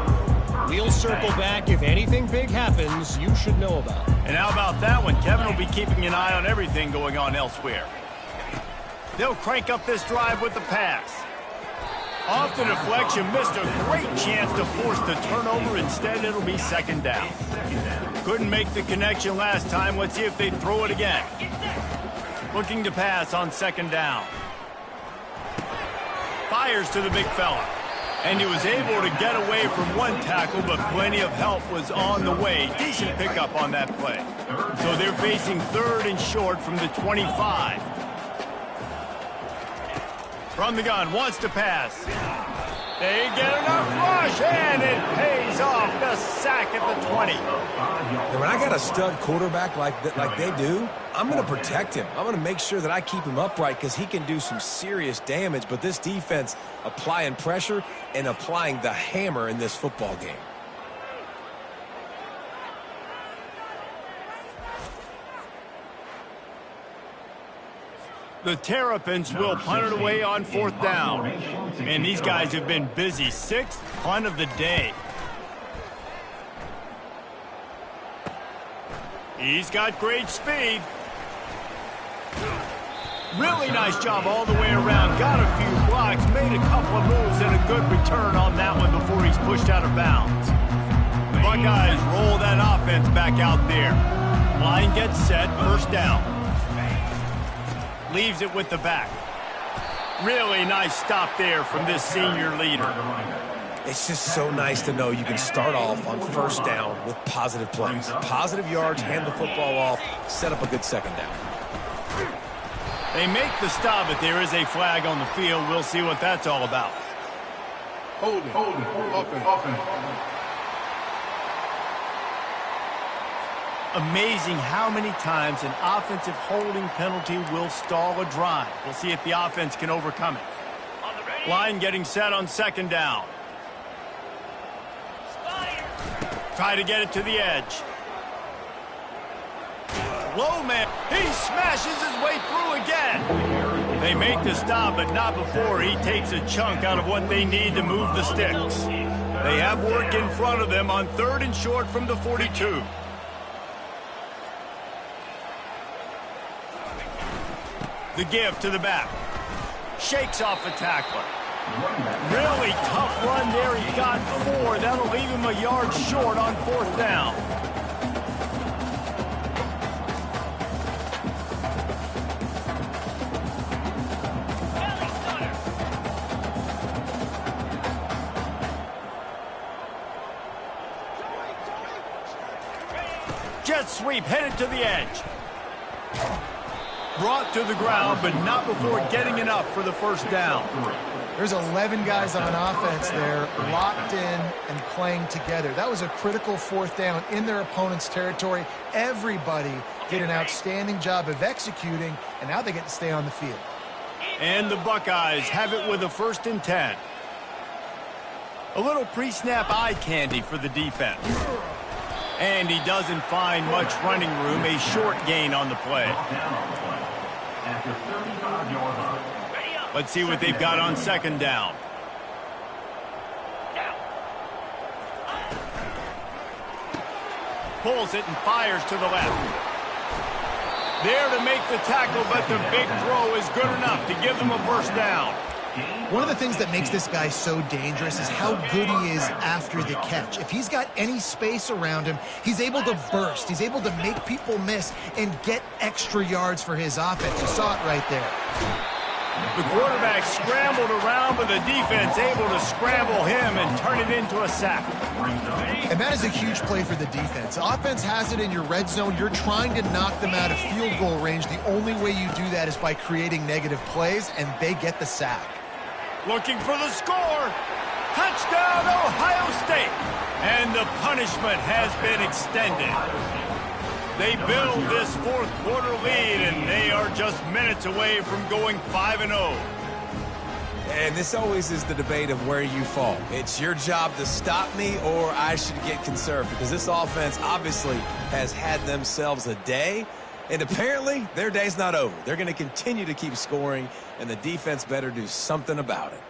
We'll circle back if anything big happens you should know about. And how about that one? Kevin will be keeping an eye on everything going on elsewhere. They'll crank up this drive with the pass. Off the deflection, missed a great chance to force the turnover. Instead, it'll be 2nd down. Couldn't make the connection last time. Let's see if they throw it again. Looking to pass on 2nd down. Fires to the big fella. And he was able to get away from one tackle, but plenty of help was on the way. Decent pickup on that play. So they're facing 3rd and short from the 25. From the gun, wants to pass. They get enough rush, and it pays off. The sack at the 20. And when I got a stud quarterback like they do, I'm going to protect him. I'm going to make sure that I keep him upright because he can do some serious damage. But this defense applying pressure and applying the hammer in this football game. The Terrapins will punt it away on 4th down. Man, these guys have been busy. 6th punt of the day. He's got great speed. Really nice job all the way around. Got a few blocks, made a couple of moves, and a good return on that one before he's pushed out of bounds. The Buckeyes roll that offense back out there. Line gets set, 1st down. Leaves it with the back. Really nice stop there from this senior leader. It's just so nice to know you can start off on 1st down with positive plays. Positive yards, hand the football off, set up a good 2nd down. They make the stop, but there is a flag on the field. We'll see what that's all about. Hold it. Offense. Amazing how many times an offensive holding penalty will stall a drive. We'll see if the offense can overcome it. Line getting set on 2nd down. Try to get it to the edge. Low man, he smashes his way through again. They make the stop, but not before he takes a chunk out of what they need to move the sticks. They have work in front of them on 3rd and short from the 42. The give to the back. Shakes off the tackler. Really tough run there. He got 4. That'll leave him a yard short on 4th down. Jet sweep headed to the edge. Brought to the ground, but not before getting enough for the 1st down. There's 11 guys on offense there, locked in and playing together. That was a critical 4th down in their opponent's territory. Everybody did an outstanding job of executing, and now they get to stay on the field. And the Buckeyes have it with a 1st and 10. A little pre-snap eye candy for the defense. And he doesn't find much running room, a short gain on the play. After 35 yards on. Let's see what they've got on 2nd down. Pulls it and fires to the left. There to make the tackle, but the big throw is good enough to give them a 1st down. One of the things that makes this guy so dangerous is how good he is after the catch. If he's got any space around him, he's able to burst. He's able to make people miss and get extra yards for his offense. You saw it right there. The quarterback scrambled around, but the defense able to scramble him and turn it into a sack. And that is a huge play for the defense. The offense has it in your red zone. You're trying to knock them out of field goal range. The only way you do that is by creating negative plays, and they get the sack. Looking for the score. Touchdown, Ohio State. And the punishment has been extended. They build this 4th quarter lead, and they are just minutes away from going 5-0. And this always is the debate of where you fall. It's your job to stop me, or I should get conserved, because this offense obviously has had themselves a day, and apparently their day's not over. They're going to continue to keep scoring, and the defense better do something about it.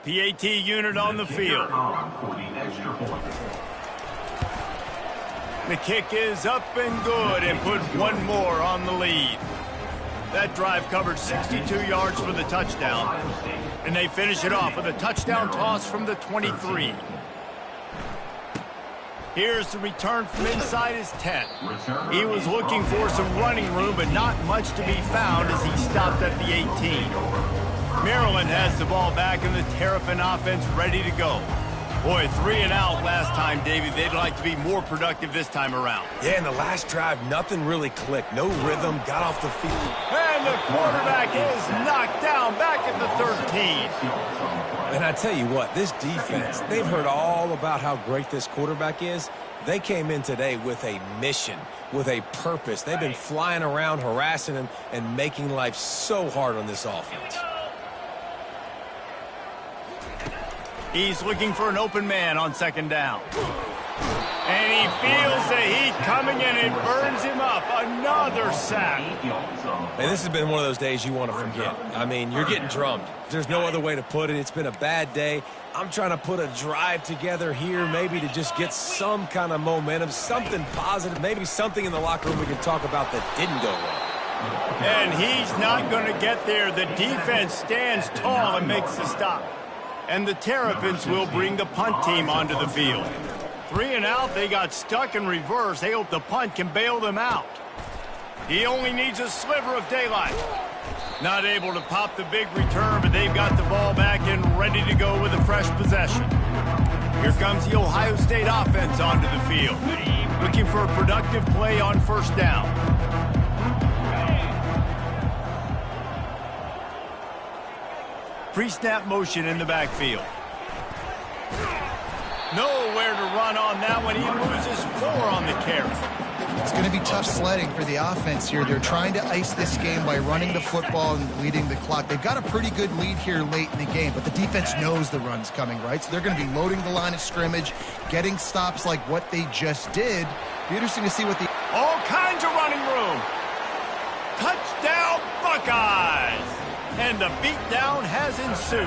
PAT unit on the field. For the extra point. The kick is up and good and put one more on the lead. That drive covered 62 yards for the touchdown, and they finish it off with a touchdown toss from the 23. Here's the return from inside his 10. He was looking for some running room, but not much to be found as he stopped at the 18. Maryland has the ball back and the Terrapin offense ready to go. Boy, 3 and out last time, Davey. They'd like to be more productive this time around. Yeah, in the last drive, nothing really clicked. No rhythm, got off the field. And the quarterback is knocked down back at the 13. And I tell you what, this defense, they've heard all about how great this quarterback is. They came in today with a mission, with a purpose. They've been flying around, harassing him, and making life so hard on this offense. He's looking for an open man on 2nd down. And he feels the heat coming and it burns him up. Another sack. And this has been one of those days you want to forget. I mean, you're getting drummed. There's no other way to put it. It's been a bad day. I'm trying to put a drive together here, maybe to just get some kind of momentum, something positive, maybe something in the locker room we can talk about that didn't go wrong. And he's not going to get there. The defense stands tall and makes the stop. And the Terrapins will bring the punt team onto the field. 3 and out, they got stuck in reverse. They hope the punt can bail them out. He only needs a sliver of daylight. Not able to pop the big return, but they've got the ball back and ready to go with a fresh possession. Here comes the Ohio State offense onto the field, looking for a productive play on 1st down. Pre-snap motion in the backfield. Nowhere to run on that one. He loses 4 on the carry. It's going to be tough sledding for the offense here. They're trying to ice this game by running the football and leading the clock. They've got a pretty good lead here late in the game, but the defense knows the run's coming, right? So they're going to be loading the line of scrimmage, getting stops like what they just did. Be interesting to see what the... All kinds of running room. Touchdown, Buckeyes. And the beatdown has ensued.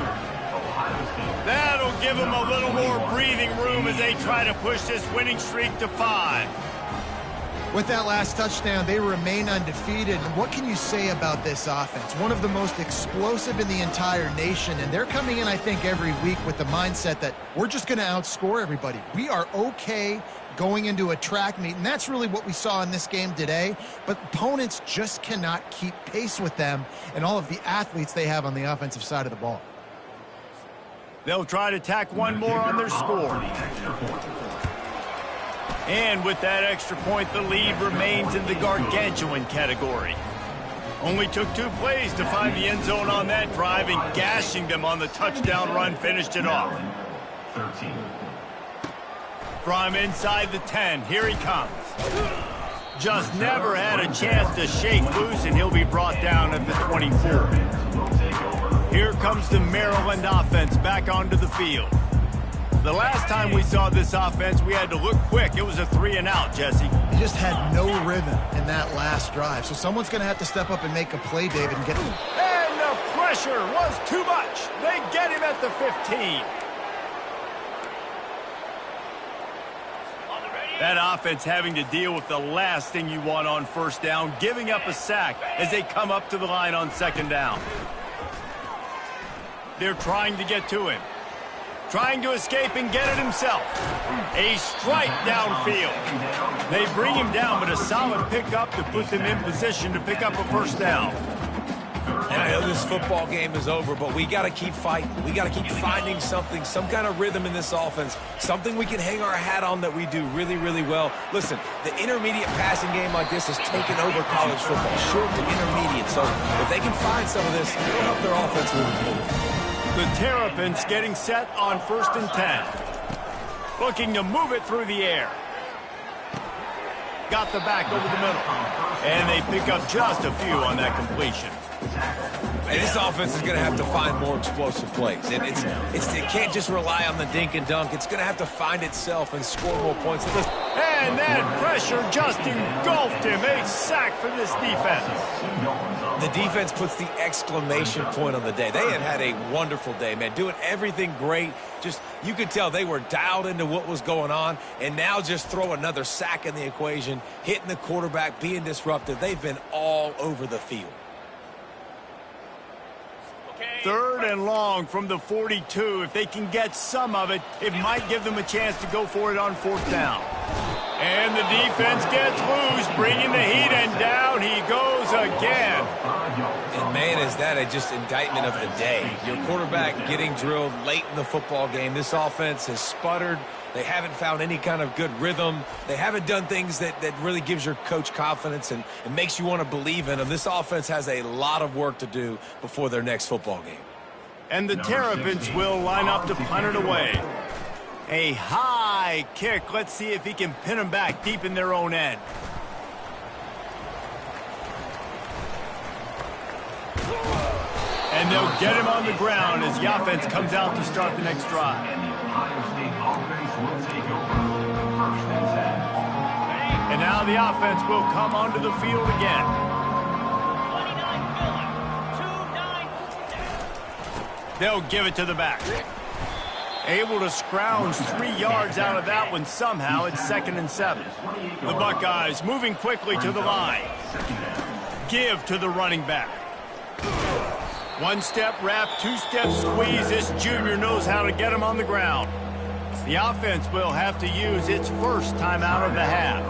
That'll give them a little more breathing room as they try to push this winning streak to 5. With that last touchdown, they remain undefeated. And what can you say about this offense? One of the most explosive in the entire nation, and they're coming in, I think, every week with the mindset that we're just going to outscore everybody. We are okay going into a track meet, and that's really what we saw in this game today. But opponents just cannot keep pace with them and all of the athletes they have on the offensive side of the ball. They'll try to tack one more on their score. And with that extra point, the lead remains in the gargantuan category. Only took 2 plays to find the end zone on that drive, and gashing them on the touchdown run finished it off. 13. From inside the 10, here he comes. Just never had a chance to shake loose, and he'll be brought down at the 24. Here comes the Maryland offense back onto the field. The last time we saw this offense, we had to look quick. It was a 3-and-out, Jesse. He just had no rhythm in that last drive. So someone's going to have to step up and make a play, David, and get him. And the pressure was too much. They get him at the 15. That offense having to deal with the last thing you want on first down, giving up a sack as they come up to the line on 2nd down. They're trying to get to him. Trying to escape and get it himself. A strike downfield. They bring him down, but a solid pickup to put them in position to pick up a first down. And I know this football game is over, but we got to keep fighting. We got to keep finding something, some kind of rhythm in this offense, something we can hang our hat on that we do really, really well. Listen, the intermediate passing game like this has taken over college football, short to intermediate. So if they can find some of this, it'll help their offense moving forward. The Terrapins getting set on 1st and 10. Looking to move it through the air. Got the back over the middle. And they pick up just a few on that completion. And this offense is going to have to find more explosive plays. And it can't just rely on the dink and dunk. It's going to have to find itself and score more points. And that pressure just engulfed him. A sack for this defense. The defense puts the exclamation point on the day. They have had a wonderful day, man. Doing everything great. Just, you could tell they were dialed into what was going on. And now just throw another sack in the equation, hitting the quarterback, being disruptive. They've been all over the field. 3rd and long from the 42. If they can get some of it, it might give them a chance to go for it on 4th down. And the defense gets loose, bringing the heat, and down he goes again. And, man, is that just indictment of the day. Your quarterback getting drilled late in the football game. This offense has sputtered. They haven't found any kind of good rhythm. They haven't done things that really gives your coach confidence and makes you want to believe in them. This offense has a lot of work to do before their next football game. And the Terrapins will line up to punt it away. A high kick. Let's see if he can pin them back deep in their own end. And they'll get him on the ground as the offense comes out to start the next drive. And now the offense will come onto the field again. 29-2-9. They'll give it to the back. Able to scrounge 3 yards out of that one somehow. It's 2nd and 7. The Buckeyes moving quickly to the line. Give to the running back. 1-step wrap, 2-step squeeze. This junior knows how to get him on the ground. The offense will have to use its first timeout of the half.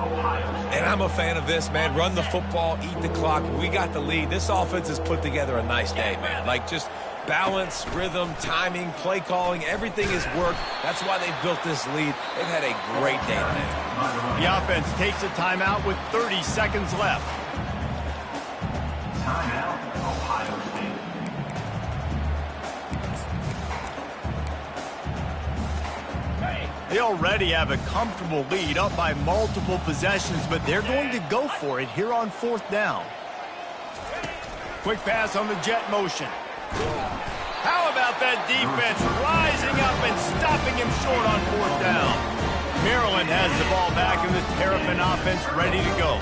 And I'm a fan of this, man. Run the football, eat the clock. We got the lead. This offense has put together a nice day, man. Like, just balance, rhythm, timing, play calling, everything has worked. That's why they've built this lead. They've had a great day today. The offense takes a timeout with 30 seconds left. Timeout, Ohio State. They already have a comfortable lead, up by multiple possessions, but they're going to go for it here on 4th down. Quick pass on the jet motion. How about that defense rising up and stopping him short on 4th down? Maryland has the ball back and the Terrapin offense ready to go.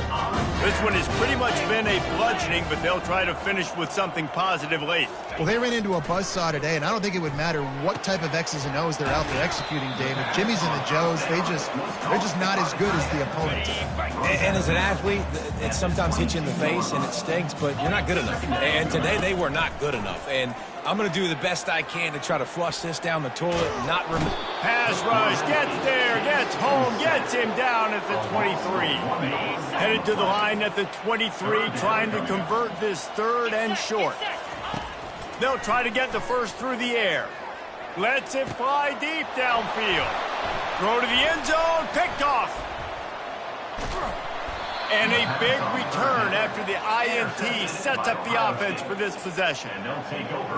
This one has pretty much been a bludgeoning, but they'll try to finish with something positive late. Well, they ran into a buzzsaw today, and I don't think it would matter what type of X's and O's they're out there executing, David. Jimmy's and the Joes, they're just not as good as the opponent. And as an athlete, it sometimes hits you in the face, and it stinks, but you're not good enough. And today, they were not good enough. And I'm going to do the best I can to try to flush this down the toilet and not remove. Pass rush, gets there, gets home, gets him down at the 23. Headed to the line at the 23, trying to convert this third and short. They'll try to get the first through the air. Lets it fly deep downfield. Throw to the end zone, picked off. And a big return after the INT sets up the offense for this possession.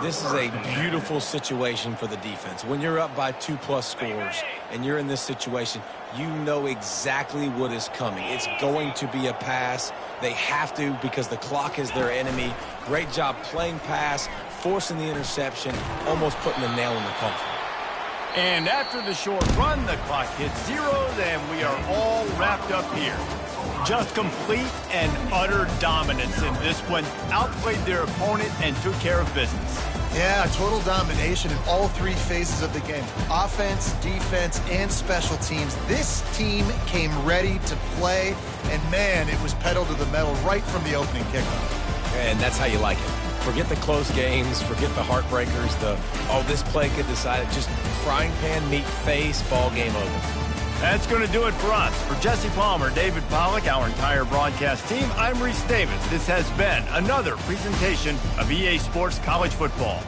This is a beautiful situation for the defense. When you're up by 2+ scores and you're in this situation, you know exactly what is coming. It's going to be a pass. They have to because the clock is their enemy. Great job playing pass, forcing the interception, almost putting the nail in the coffin. And after the short run, the clock hits zeros, and we are all wrapped up here. Just complete and utter dominance in this one. Outplayed their opponent and took care of business. Yeah, total domination in all three phases of the game. Offense, defense, and special teams. This team came ready to play, and man, it was pedal to the metal right from the opening kickoff. And that's how you like it. Forget the close games, forget the heartbreakers, this play could decide it. Just frying pan, meat face, ball game over. That's going to do it for us. For Jesse Palmer, David Pollack, our entire broadcast team, I'm Reese Davis. This has been another presentation of EA Sports College Football.